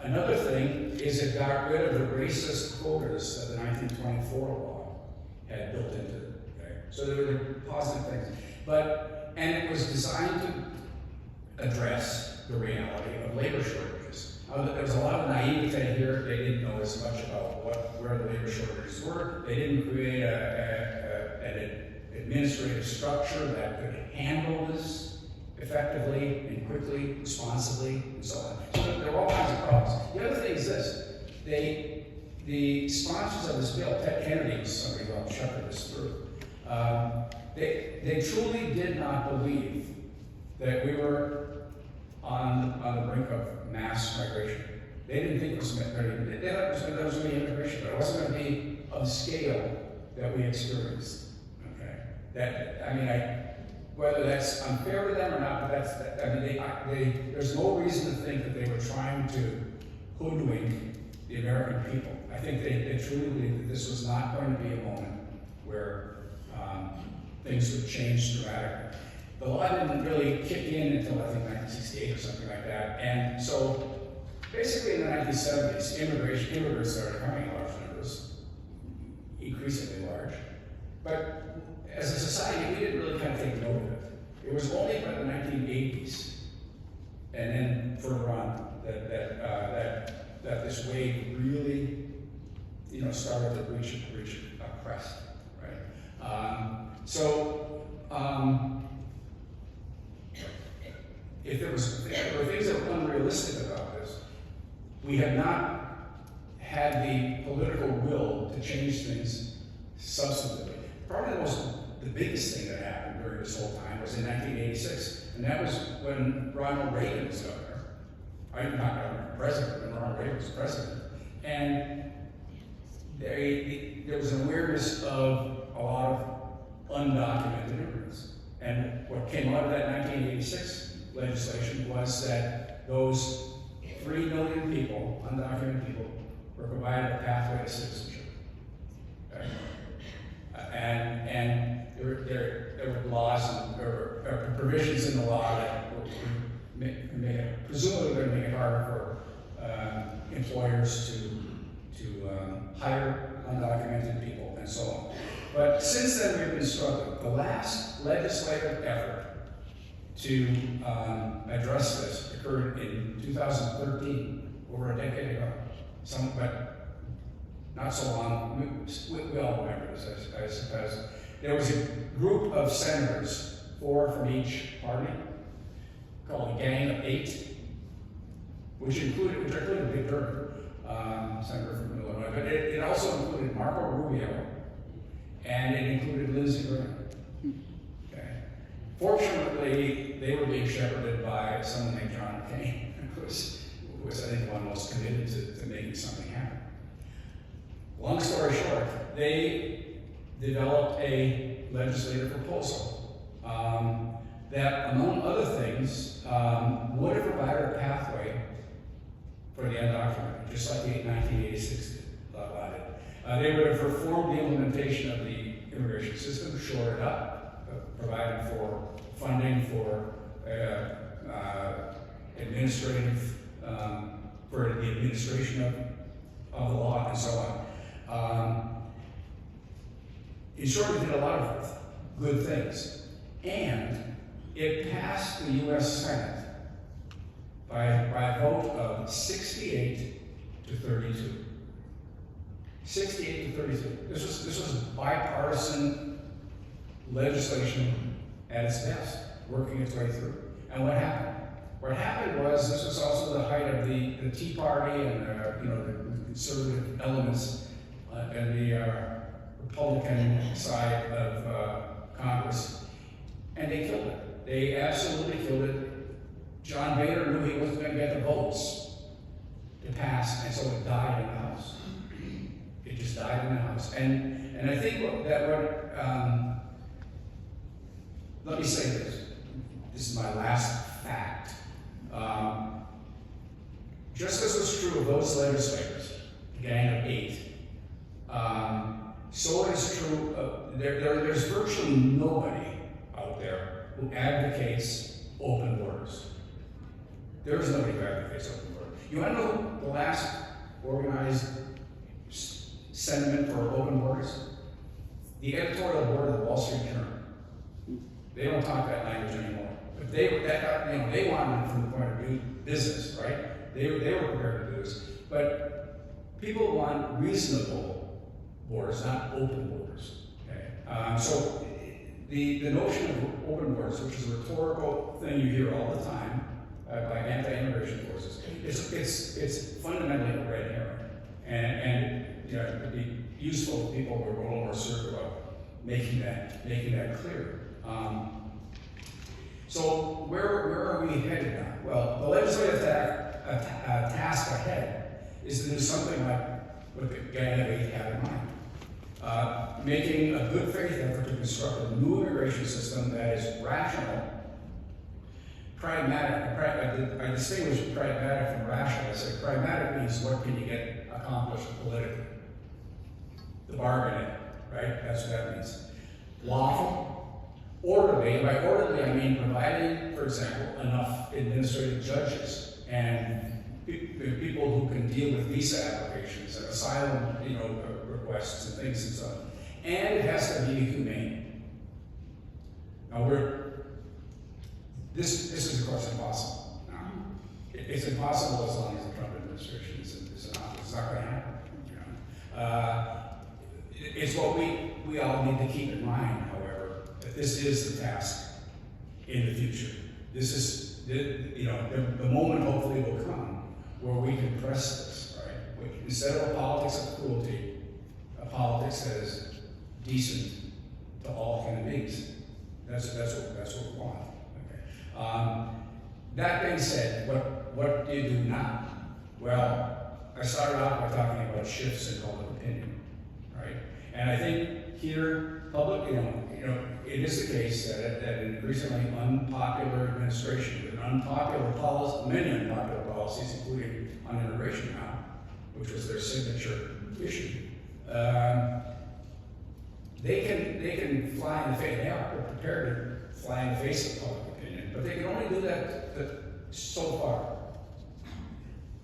Another thing is it got rid of the racist quotas that the 1924 law had built into it. Okay? So there were positive things. And it was designed to address the reality of labor shortages. There was a lot of naivete here. They didn't know as much about where the labor shortages were. They didn't create an administrative structure that could handle this effectively and quickly, responsibly, and so on. So there were all kinds of problems. The other thing is this: the sponsors of this bill, Ted Kennedy was somebody who helped shepherd this through. They truly did not believe that we were on the brink of mass migration. They didn't think it was going to be. They thought there was going to be immigration, but it wasn't going to be of the scale that we experienced. Okay, whether that's unfair to them or not, but there's no reason to think that they were trying to hoodwink the American people. I think they truly believed that this was not going to be a moment where things would change dramatically. The law didn't really kick in until I think 1968 or something like that. And so basically in the 1970s, immigrants started coming in large numbers, increasingly large. But as a society, we didn't really kind of take note of it. It was only by the 1980s and then further on that this wave really started to reach a crest, right? If there were things that were unrealistic about this, we have not had the political will to change things substantively. Probably the biggest thing that happened during this whole time was in 1986, and that was when Ronald Reagan was governor. Not governor, president, when Ronald Reagan was president. And there was an awareness of a lot of undocumented immigrants. And what came out of that 1986 legislation was that those 3 million people, undocumented people, were provided a pathway to citizenship. Okay? And there were laws or provisions in the law that would presumably going to make it harder for employers to hire undocumented people and so on. But since then we've been struggling. The last legislative effort to address this occurred in 2013, over a decade ago. But not so long. We all remember this, I suppose. There was a group of senators, 4 from each party, called the Gang of 8, which included Dick Durbin, senator from Illinois, but it also included Marco Rubio, and it included Lindsey Graham. Okay. Fortunately, they were being shepherded by someone named John McCain, who was I think the one most committed to making something happen. Long story short, they developed a legislative proposal that, among other things, would have provided a pathway for the undocumented, just like the 1986 did. They would have reformed the implementation of the immigration system, shored it up, provided for funding for for the administration of the law and so on. In short, it did a lot of good things. And it passed the U.S. Senate by a vote of 68 to 32. 68 to 32. This was bipartisan legislation at its best, working its way through. And what happened? What happened was this was also the height of the Tea Party and the conservative elements and the Republican side of Congress, and they killed it. They absolutely killed it. John Boehner knew he wasn't going to get the votes to pass, and so it died in the House. It just died in the House. And I think let me say this. This is my last fact. Just as was true of those legislators, the Gang of 8, so it is true of, there's virtually nobody out there who advocates open borders. There is nobody who advocates open borders. You want to know the last organized sentiment for open borders? The editorial board of the Wall Street Journal. They don't talk that language anymore. But they wanted it from the point of view business, right? They were prepared to do this. But people want reasonable borders, not open borders. Okay? So the notion of open borders, which is a rhetorical thing you hear all the time by anti-immigration forces, it's fundamentally a red herring. And it would be useful if people were a little more certain about making that clear. So where are we headed now? Well, the legislative task ahead is to do something like what the Gang of 8 had in mind. Making a good faith effort to construct a new immigration system that is rational, pragmatic. I distinguish pragmatic from rational. I say pragmatic means what can you get accomplished politically. The bargaining, right? That's what that means. Lawful. Orderly, and by orderly I mean providing, for example, enough administrative judges and people who can deal with visa applications and asylum, requests and things and so on. And it has to be humane. Now this is of course impossible. Now, it's impossible as long as the Trump administration is in office. It's not going to happen. It's what we all need to keep in mind, however, that this is the task in the future. This is, the moment hopefully will come where we can press this, right? Instead of a politics of cruelty, a politics that is decent to all human beings. That's what we want. Okay. That being said, what do you do now? Well, I started out by talking about shifts in public opinion, right? And I think here, it is the case that an increasingly unpopular administration with unpopular policies, many unpopular policies, including on immigration now, which was their signature issue, they can fly in the face. They are prepared to fly in the face of public opinion, but they can only do that so far.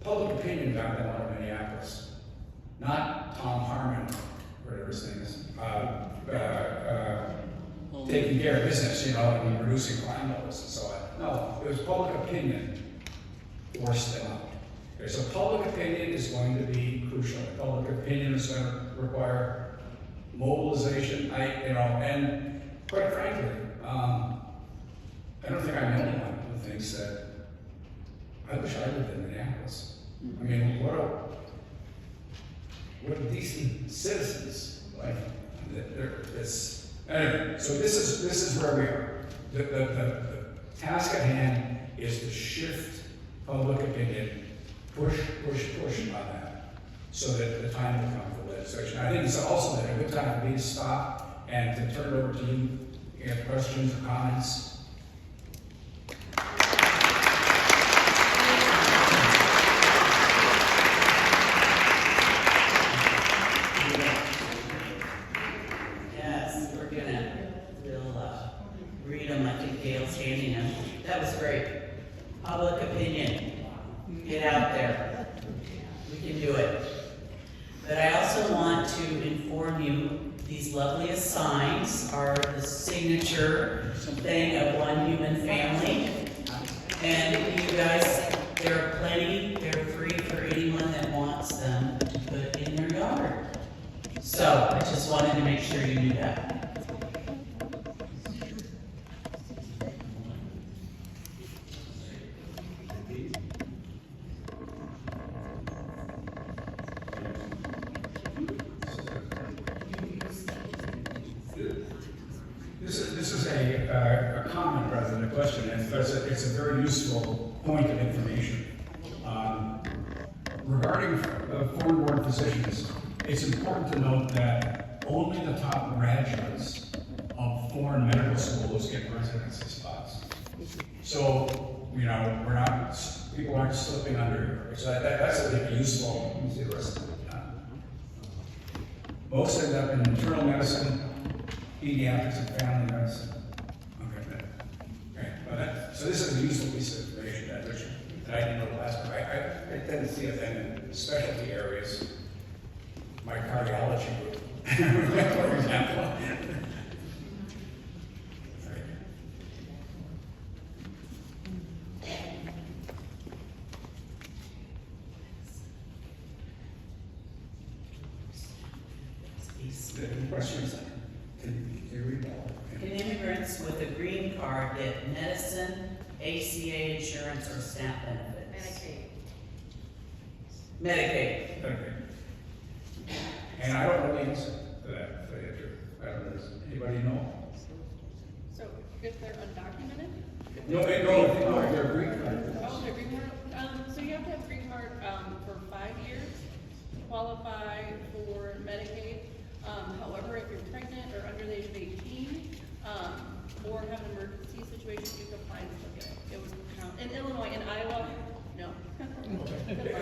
Public opinion got them out of Minneapolis, not Tom Harmon, whatever his name is, taking care of business, and reducing crime levels and so on. No, it was public opinion forced them out. Okay, so public opinion is going to be crucial. Public opinion is going to require mobilization. And quite frankly, I don't think I'm the only one who thinks that I wish I lived in Minneapolis. I mean, what decent citizens like. Anyway, so this is where we are. The task at hand is to shift public opinion, push on that, so that the time will come for legislation. I think it's also a good time for me to stop and to turn it over to you. You have questions or comments? That was great. Public opinion. Get out there. We can do it. But I also want to inform you, these loveliest signs are the signature thing of one human family. And you guys, there are plenty, they're free for anyone that wants them to put in their yard. So I just wanted to make sure you knew that. This is a comment rather than a question, and it's a very useful point of information. Regarding foreign-born physicians, it's important to note that only the top graduates of foreign medical schools get residency spots. So, people aren't slipping under here. So that's a useful. Let me see the rest of it. Most end up in internal medicine, pediatrics, and family medicine. Okay. So this is a useful piece of information that I didn't know last time. I tend to see it then in specialty areas, my cardiology group, for example. Questions? Can you read that? Can immigrants with a green card get medicine, ACA insurance, or SNAP benefits? Medicaid. Okay. And I don't know the answer to that, to tell you the truth. I don't know. Does anybody know? So if they're undocumented? No, they're green card. Oh, they're green card. So you have to have green card for 5 years to qualify for Medicaid. However, if you're pregnant or under the age of 18, or have an emergency situation, you can apply and still get it. It would count. In Illinois, in Iowa, no.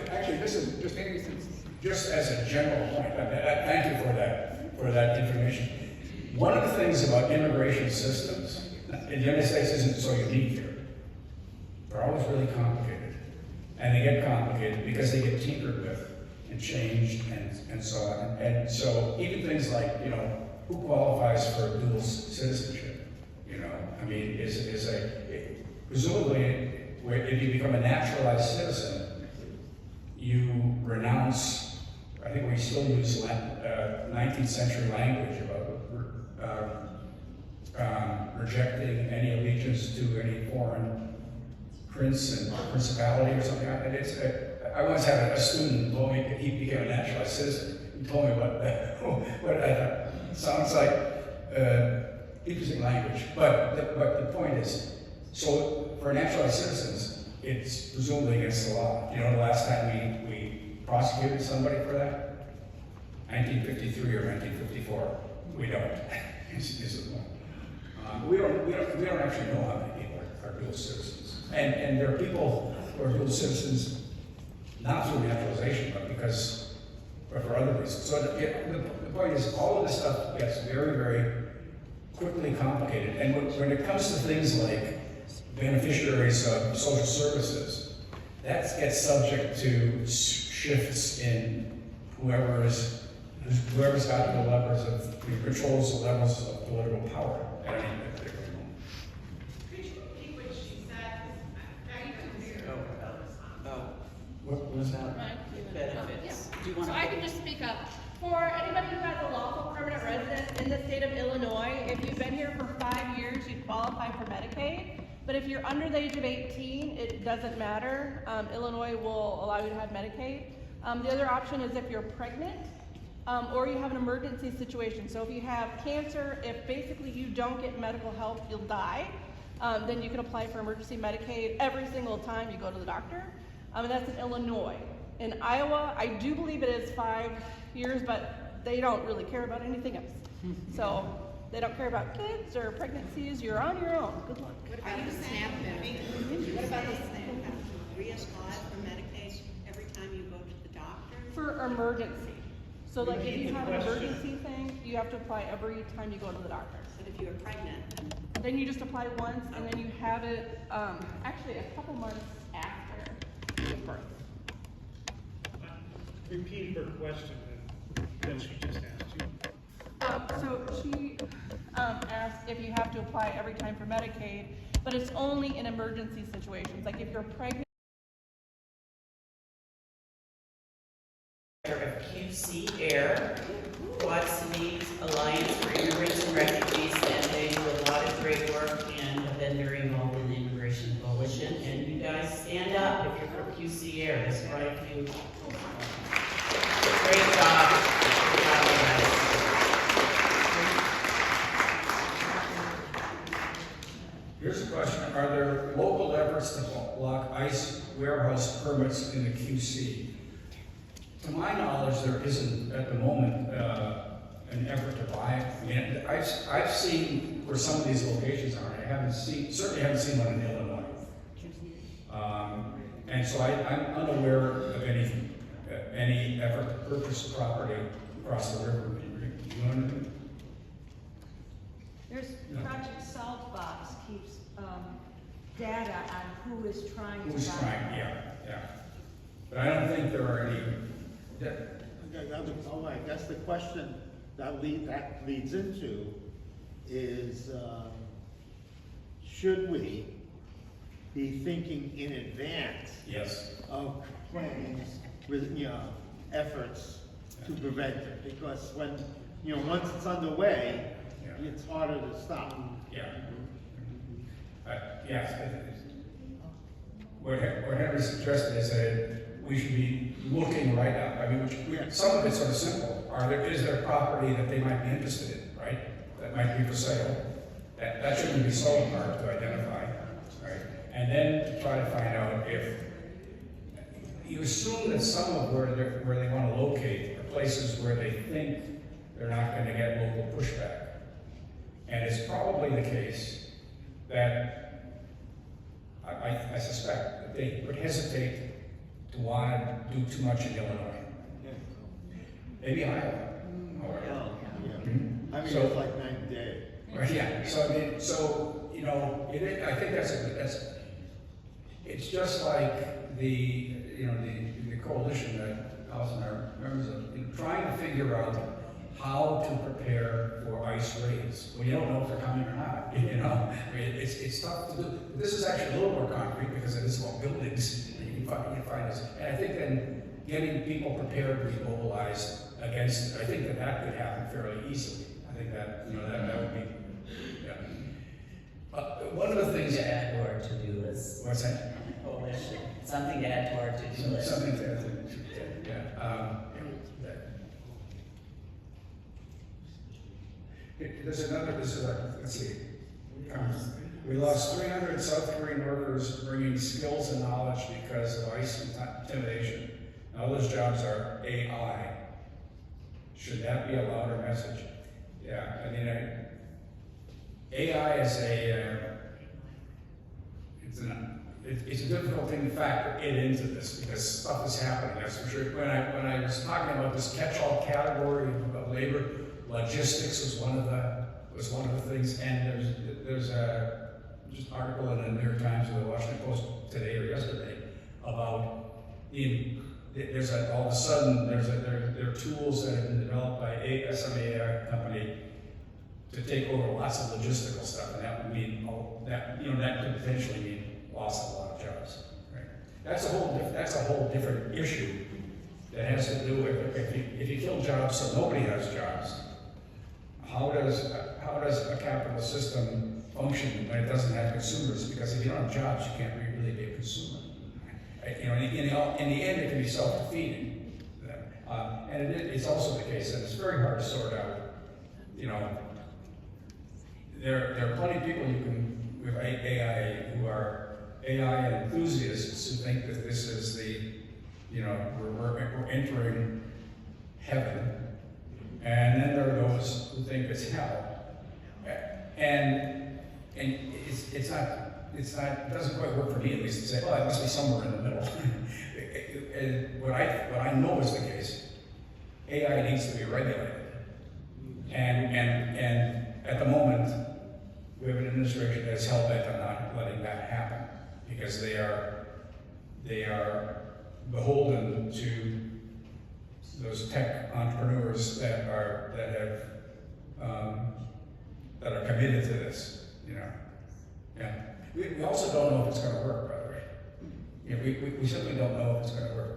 Actually, this is just as a general point. Thank you for that information. One of the things about immigration systems in the United States isn't so unique here. They're always really complicated, and they get complicated because they get tinkered with and changed and so on. And so even things like, who qualifies for dual citizenship? Presumably, if you become a naturalized citizen, you renounce, I think think we still use 19th century language about rejecting any allegiance to any foreign prince and principality or something like that. I once had a student who told me he became a naturalized citizen. He told me what I thought. Sounds like interesting language. But the point is, so for naturalized citizens, it's presumably against the law. You know the last time we prosecuted somebody for that? 1953 or 1954. We don't. Is the point. We don't actually know how many people are dual citizens. And there are people who are dual citizens not through naturalization, but for other reasons. So the point is, all of this stuff gets very, very quickly complicated. And when it comes to things like beneficiaries of social services, that gets subject to shifts in whoever's got the levers of, who controls the levels of political power at any particular moment. Could you repeat what she said? I couldn't hear. What was that? Benefits. Yeah. Do you want So to? I can just speak up. For anybody who has a lawful permanent residence in the state of Illinois, if you've been here for 5 years, you qualify for Medicaid. But if you're under the age of 18, it doesn't matter. Illinois will allow you to have Medicaid. The other option is if you're pregnant, or you have an emergency situation. So if you have cancer, if basically you don't get medical help, you'll die, then you can apply for emergency Medicaid every single time you go to the doctor. And that's in Illinois. In Iowa, I do believe it is 5 years, but they don't really care about anything else. So they don't care about kids or pregnancies. You're on your own. Good luck. What about the SNAP benefit? What about the SNAP? Have to reapply for Medicaid every time you go to the doctor? For emergency. So like if you have an emergency thing, you have to apply every time you go to the doctor. But if you're pregnant, Then you just apply once and then you have it, actually a couple months after give birth. Repeat her question that she just asked you. So she asked if you have to apply every time for Medicaid, but it's only in emergency situations. Like if you're pregnant. Of QC Air, Quad-Cities Alliance for Immigrants and Refugees, and they do a lot of great work and have been very involved in the Immigration Coalition. And you guys stand up if you're from QC Air. There's quite a few. Great job. Good job, guys. Here's a question. Are there local efforts to block ICE warehouse permits in the QC? To my knowledge, there isn't at the moment an effort to buy it. I mean, I've seen where some of these locations are. Certainly haven't seen one in Illinois. And so I'm unaware of any effort to purchase property across the river. You know anything? There's No. Project Saltbox keeps data on who is trying to buy. Who's trying? Yeah. But I don't think there are any. All right, that's the question that leads into is, should we be thinking in advance Yes. of plans with, efforts to prevent it? Because when, once it's underway, Yeah. it's harder to stop. Yeah. Yes. What Henry suggested is that we should be looking right now. I mean, some of it's sort of simple. Is there property that they might be interested in, right? That might be for sale. That shouldn't be so hard to identify, right? And then try to find out if you assume that some of where they want to locate are places where they think they're not going to get local pushback. And it's probably the case that I suspect that they would hesitate to want to do too much in Illinois. Maybe Iowa, however. Yeah. I mean, So- it's like 9 days. Right, yeah, I think it's just like the coalition that Allison are members of, trying to figure out how to prepare for ICE raids when you don't know if they're coming or not. I mean, it's tough to do. This is actually a little more concrete because it is about buildings. You can find this, and I think then getting people prepared to be mobilized against it. I think that could happen fairly easily. I think that, that would be, yeah. One of the things. To add to our to-do list. What's that? Coalition. Something to add to our to-do list. Something to add to, yeah. There's another, let's see. We lost 300 South Korean workers bringing skills and knowledge because of ICE intimidation. Now those jobs are AI. Should that be a louder message? Yeah, I mean, AI is it's a difficult thing to factor it into this because stuff is happening, that's for sure. When I was talking about this catch-all category of labor, logistics was one of the things, and there's a just article in the New York Times or the Washington Post today or yesterday about all of a sudden there are tools that have been developed by some AI company to take over lots of logistical stuff, and that would mean that could potentially mean loss of a lot of jobs. Right? That's a whole different issue that has to do with if you kill jobs so nobody has jobs. How does a capitalist system function when it doesn't have consumers? Because if you don't have jobs, you can't really be a consumer. In the end, it can be self-defeating. And it's also the case that it's very hard to sort out. There are plenty of people with AI who are AI enthusiasts who think that this is we're entering heaven. And then there are those who think it's hell. And it doesn't quite work for me, at least, to say, it must be somewhere in the middle. And what I know is the case. AI needs to be regulated. And at the moment, we have an administration that is hell-bent on not letting that happen because they are beholden to those tech entrepreneurs that are committed to this, Yeah. We also don't know if it's going to work, by the way. We simply don't know if it's going to work.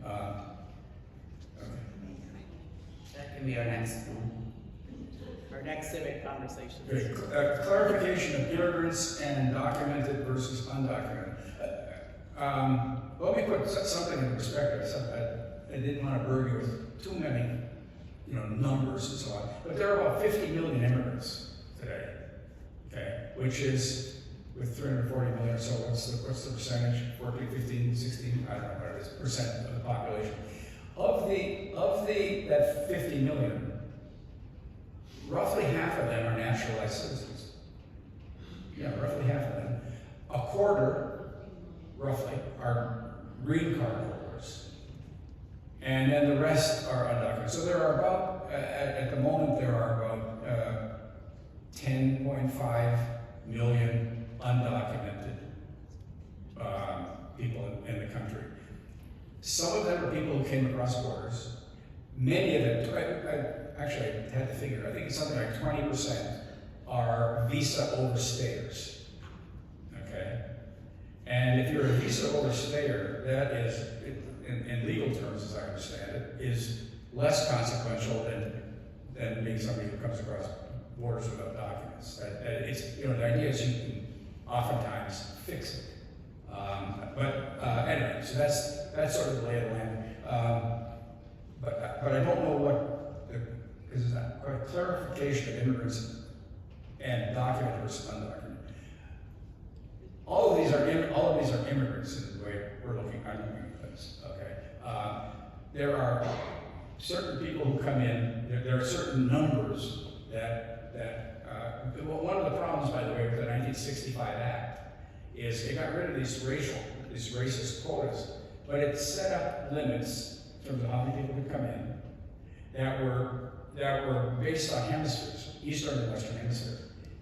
Okay. That can be our next one. Our next civic conversation. Great. Clarification of immigrants and documented versus undocumented. Let me put something in perspective. I didn't want to burden you with too many, numbers and so on. But there are about 50 million immigrants today. Okay, which is with 340 million or so. What's the percentage? 14, 15, 16? I don't know what it is. Percent of the population. Of that 50 million, roughly half of them are naturalized citizens. Yeah, roughly half of them. A quarter, roughly, are green card holders. And then the rest are undocumented. So there are about, at the moment, there are about 10.5 million undocumented people in the country. Some of them are people who came across borders. Many of them, I actually had to figure, I think it's something like 20% are visa overstayers. Okay? And if you're a visa overstayer, that is, in legal terms, as I understand it, is less consequential than being somebody who comes across borders without documents. The idea is you can oftentimes fix it. Anyway, so that's sort of the lay of the land. But I don't know because a clarification of immigrants and documented versus undocumented. All of these are immigrants in the way we're looking at this. Okay, there are certain people who come in. There are certain numbers that one of the problems, by the way, with the 1965 Act is it got rid of these racist quotas, but it set up limits in terms of how many people could come in that were based on hemispheres, Eastern and Western Hemisphere.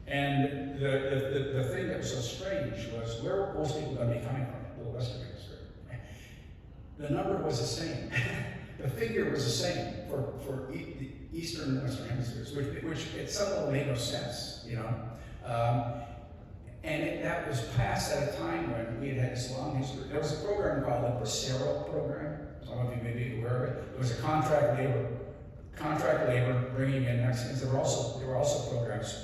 And the thing that was so strange was where were most people going to be coming from? The Western Hemisphere. The number was the same. The figure was the same for the Eastern and Western Hemispheres, which at some level made no sense, and that was passed at a time when we had this long history. There was a program called the Bracero program. some of you may be aware of it. There was a contract labor bringing in Mexicans. There were also programs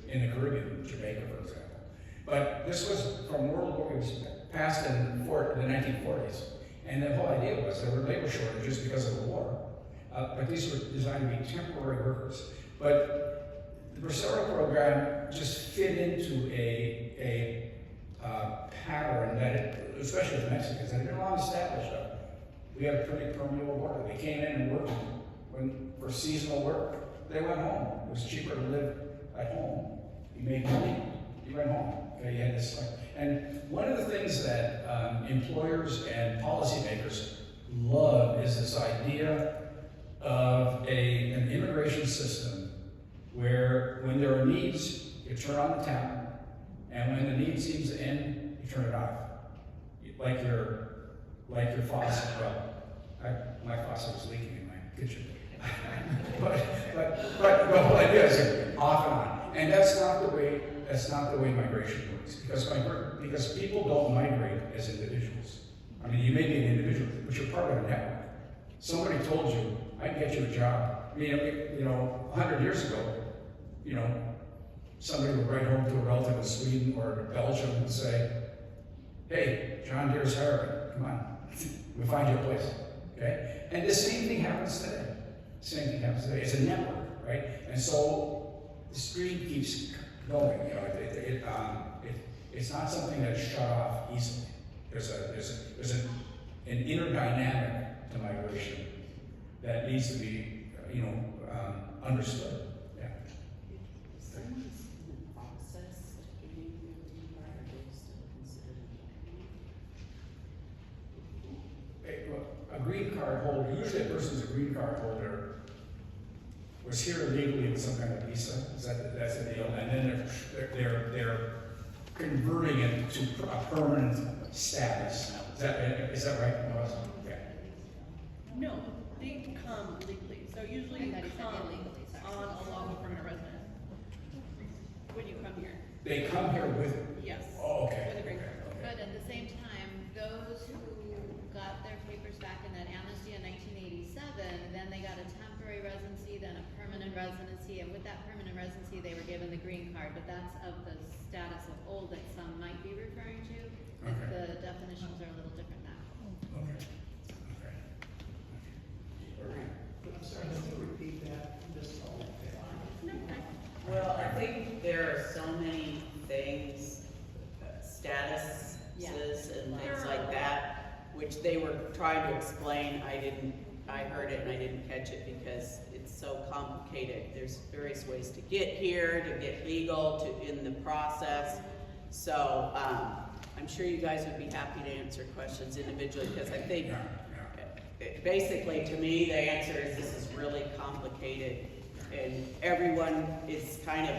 in the Caribbean, Jamaica, for example. But this was from World War, it was passed in the 1940s. And the whole idea was there were labor shortages because of the war. But these were designed to be temporary workers. But the Bracero program just fit into a pattern that, especially with Mexicans, that had been long established. We had a pretty permeable border. They came in and worked for seasonal work. They went home. It was cheaper to live at home. You made money. You went home. Okay, you had this. And one of the things that employers and policymakers love is this idea of an immigration system where when there are needs, you turn on the tap, and when the need seems to end, you turn it off. Like your faucet. Well, my faucet was leaking in my kitchen. but the whole idea is off and on. And that's not the way migration works. Because people don't migrate as individuals. I mean, you may be an individual, but you're part of a network. Somebody told you, I can get you a job. I mean, 100 years ago, somebody would write home to a relative in Sweden or Belgium and say, hey, John Deere's hiring, come on, we'll find you a place, okay? And the same thing happens today. It's a network, right? And so the stream keeps going, it's not something that's shut off easily. There's an inner dynamic to migration that needs to be, understood. Yeah. A green card holder, usually a person who's a green card holder was here illegally with some kind of visa. That's the deal, and then they're converting it to a permanent status. Is that right? No, okay. No, they come legally, so usually you come on a lawful permanent resident when you come here. They come here with. Yes. Oh, okay. With a green card. But at the same time, those who got their papers back in that amnesty in 1987, then they got a temporary residency, then a permanent residency, and with that permanent residency, they were given the green card. But that's of the status of old that some might be referring to. But the definitions are a little different now. Okay. I'm sorry, can you repeat that? Well, I think there are so many things, statuses and things like that, which they were trying to explain. I heard it and I didn't catch it because it's so complicated. There's various ways to get here, to get legal, in the process. So I'm sure you guys would be happy to answer questions individually, because I think basically to me the answer is this is really complicated and everyone is kind of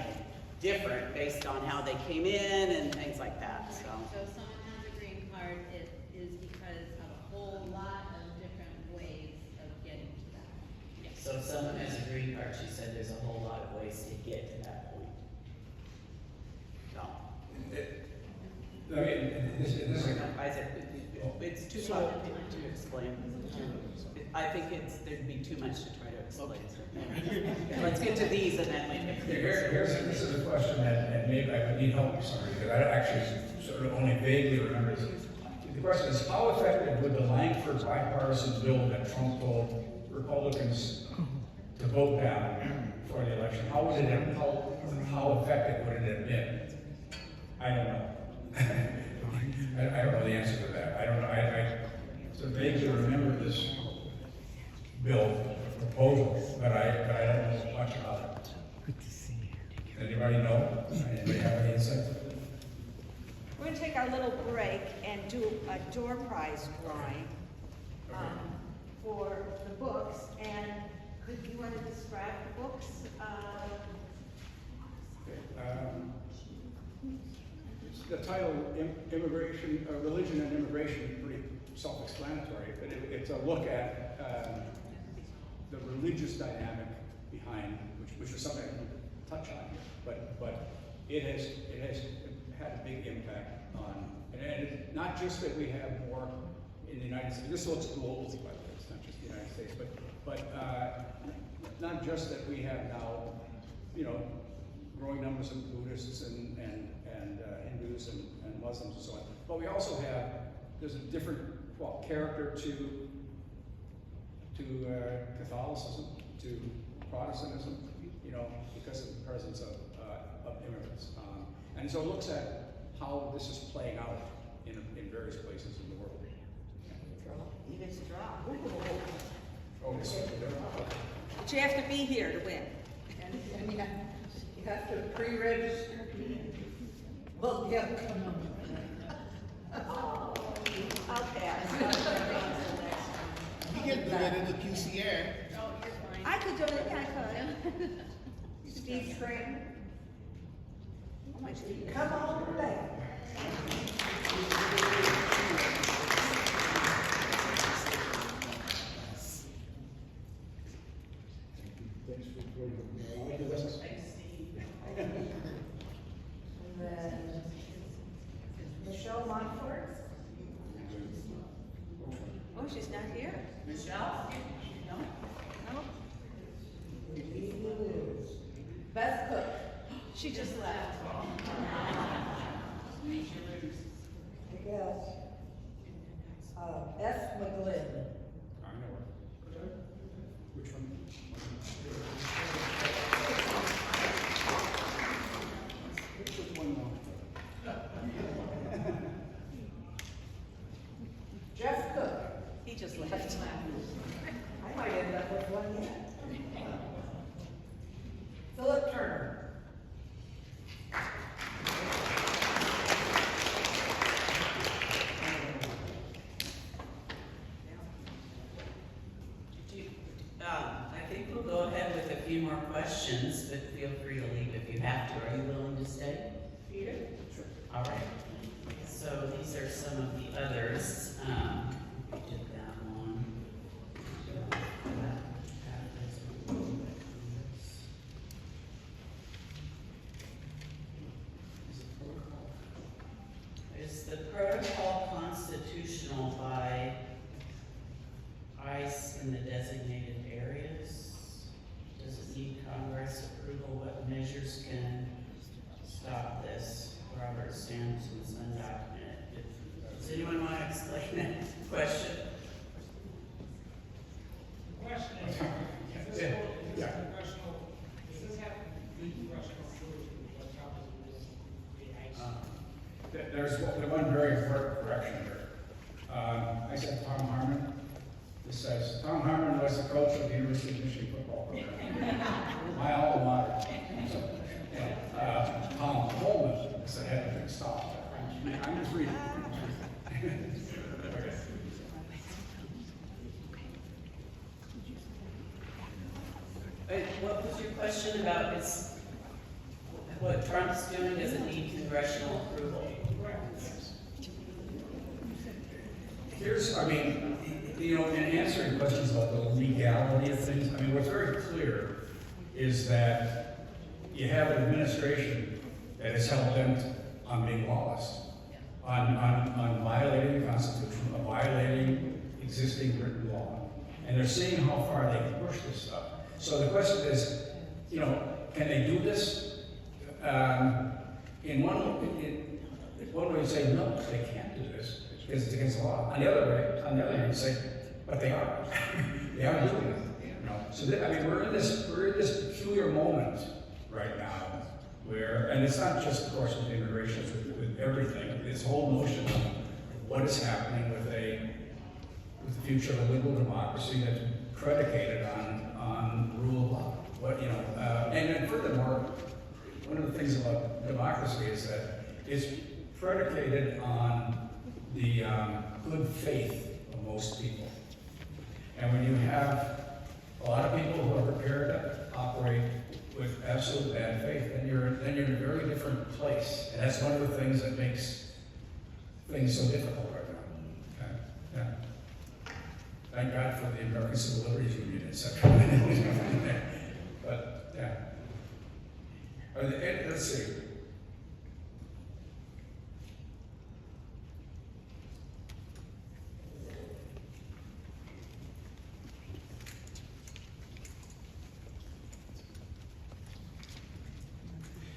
different based on how they came in and things like that. So if someone has a green card, it is because of a whole lot of different ways of getting to that. Yes. So if someone has a green card, she said there's a whole lot of ways to get to that point. So. I mean, this is It's too complicated to explain. I think there'd be too much to try to explain. Let's get to these and then we can. this is a question that maybe I would need help with somebody, because I actually sort of only vaguely remember this. The question is, how effective would the Langford bipartisan bill that Trump told Republicans to vote down for the election, how effective would it have been? I don't know. I don't know the answer to that. I don't know. I sort of vaguely remember this bill proposal, but I don't know much about it. Good to see you. Anybody know? Anybody have any insight? We're going to take our little break and do a door prize drawing for the books. And could you want to describe the books? The title, Immigration, Religion and Immigration, pretty self-explanatory, but it's a look at the religious dynamic behind, which is something I can touch on here, but it has had a big impact on, and not just that we have more in the United States, this looks globally, by the way. not just that we have now, you know, growing numbers of Buddhists and Hindus and Muslims and so on, but we also have, there's a different, well, character to Catholicism, to Protestantism, you know, because of the presence of immigrants. And so it looks at how this is playing out in various places in the world. Even straw. Oh, yes. But you have to be here to win. And you have to pre-register. Well, yeah, come on. I'll pass. You can do it in the QCR. Oh, you're fine. I could do it, I could. Steve Train, Oh, my goodness. come on back. And then Michelle Montfort. Oh, she's not here? Michelle? No? No? Beth Cook. She just left. I guess. F. McGlynn. I know her. Which one? Which one? Jeff Cook. He just left. I might end up with one yet. Philip Turner. I think we'll go ahead with a few more questions, but feel free to leave if you have to. Are you willing to stay? Peter. Sure. All right. So these are some of the others. We did that one. Is the protocol constitutional by ICE in the designated areas? Does it need Congress approval? What measures can stop this? Robert Sampson's undocumented. Does anyone want to explain that question? The question is, is this congressional, does this have to be congressional approval to what happens with the ICE? There's one very important correction here. I said Tom Harmon. This says, Tom Harmon was the coach of the University of Michigan football program. My alma mater. Tom Coleman is the head of the stop. I'm just reading. What was your question about? Is what Trump's doing doesn't need congressional approval? Here's, I mean, you know, in answering questions about the legality of things, I mean, what's very clear is that you have an administration that is hell-bent on being lawless, on violating the Constitution, on violating existing written law. And they're seeing how far they can push this stuff. So the question is, you know, can they do this? In one way you say, no, they can't do this because it's against the law. On the other hand, you say, but they are. They are doing it. You know? So I mean, we're in this peculiar moment right now where, and it's not just, of course, with immigration, it's with everything. This whole notion of what is happening with the future of a liberal democracy that's predicated on rule of law. What, you know, and then furthermore, one of the things about democracy is that it's predicated on the good faith of most people. And when you have a lot of people who are prepared to operate with absolute bad faith, then you're in a very different place. And that's one of the things that makes things so difficult right now. Okay? Yeah. Thank God for the American Civil Liberties Union, etc. But yeah. Let's see.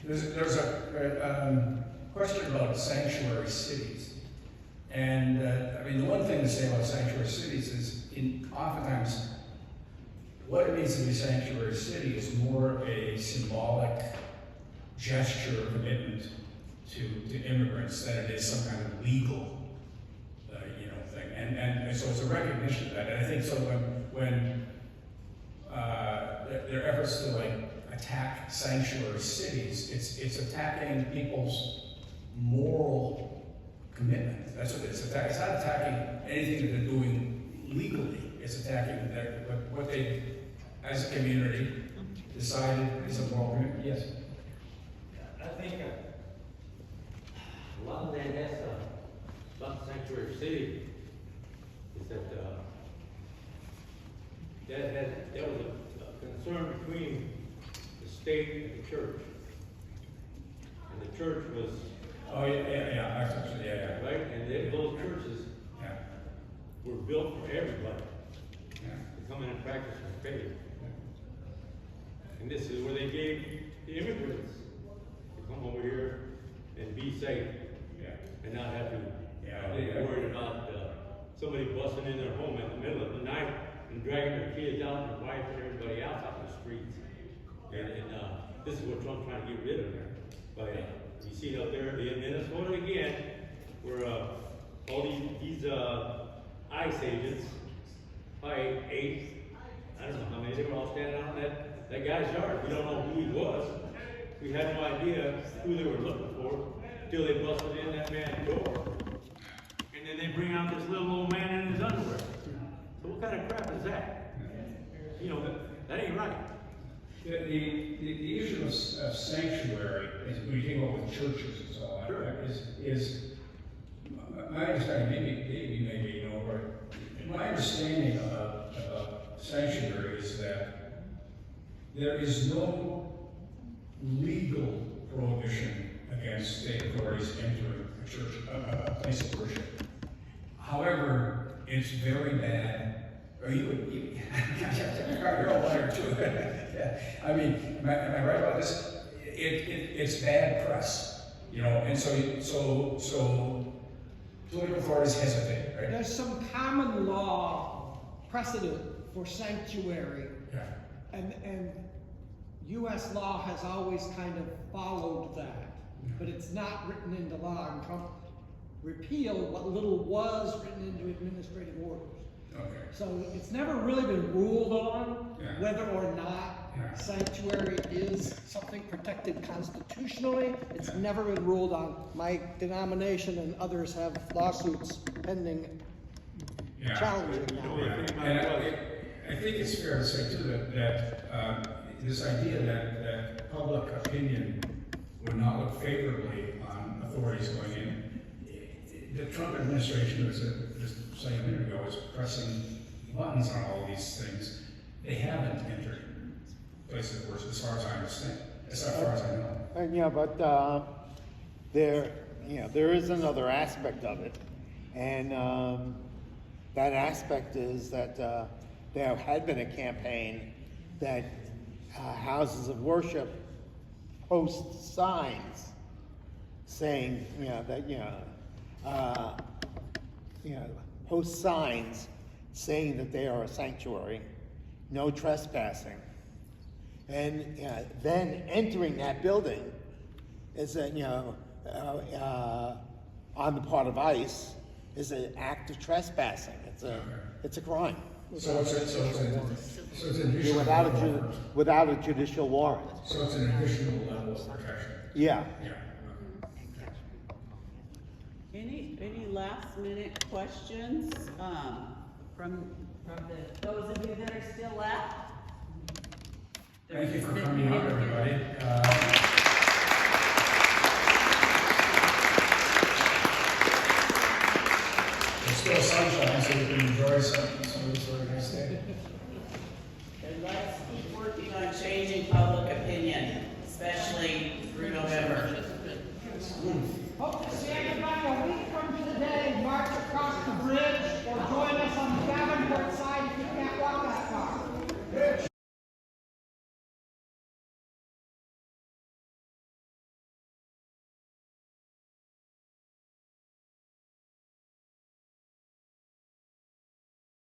There's a question about sanctuary cities. And, I mean, the one thing to say about sanctuary cities is oftentimes what it means to be a sanctuary city is more a symbolic gesture of commitment to immigrants than it is some kind of legal, thing. And so it's a recognition of that. And I think so when there are efforts to attack sanctuary cities, it's attacking people's moral commitment. That's what it is. It's not attacking anything that they're doing legally. It's attacking what they, as a community, decided is a moral commitment. Yes. I think a lot of that has about sanctuary city is that there was a concern between the state and the church, and the church was right, and those churches were built for everybody to come in and practice their faith, and this is where they gave the immigrants to come over here and be safe, and not have to be worried about somebody busting in their home in the middle of the night and dragging their kids out and their wife and everybody else out in the streets. And this is what Trump's trying to get rid of. But you see it up there in Minnesota again, where all these ICE agents, probably 8, I don't know how many, they were all standing out in that guy's yard. We don't know who he was. We had no idea who they were looking for until they busted in that man's door. And then they bring out this little old man in his underwear. So what kind of crap is that? That ain't right. The issue of sanctuary is when you think about with churches and so on, is my understanding, maybe but my understanding of sanctuary is that there is no legal prohibition against state authorities entering a church, a place of worship. However, it's very bad. You're a lawyer too. I mean, am I right about this? It's bad press, and so political authorities hesitate, right? There's some common law precedent for sanctuary, and U.S. law has always kind of followed that, but it's not written into law, and Trump repealed what little was written into administrative orders. Okay. So it's never really been ruled on whether or not sanctuary is something protected constitutionally. It's never been ruled on. My denomination and others have lawsuits pending challenging that. And I think it's fair to say too that this idea that public opinion would not look favorably on authorities going in. The Trump administration, as just saying a minute ago, is pressing buttons on all these things. They haven't entered places of worship, as far as I understand, as far as I know. But there is another aspect of it, and that aspect is that there had been a campaign that houses of worship post signs saying, post signs saying that they are a sanctuary, no trespassing, and then entering that building is on the part of ICE is an act of trespassing. It's a crime. So it's an additional without a judicial warrant. So it's an additional level of protection. Yeah. Any last minute questions from those of you that are still left? Thank you for coming out, everybody. There's still sunshine, so you can enjoy some of this very nice day.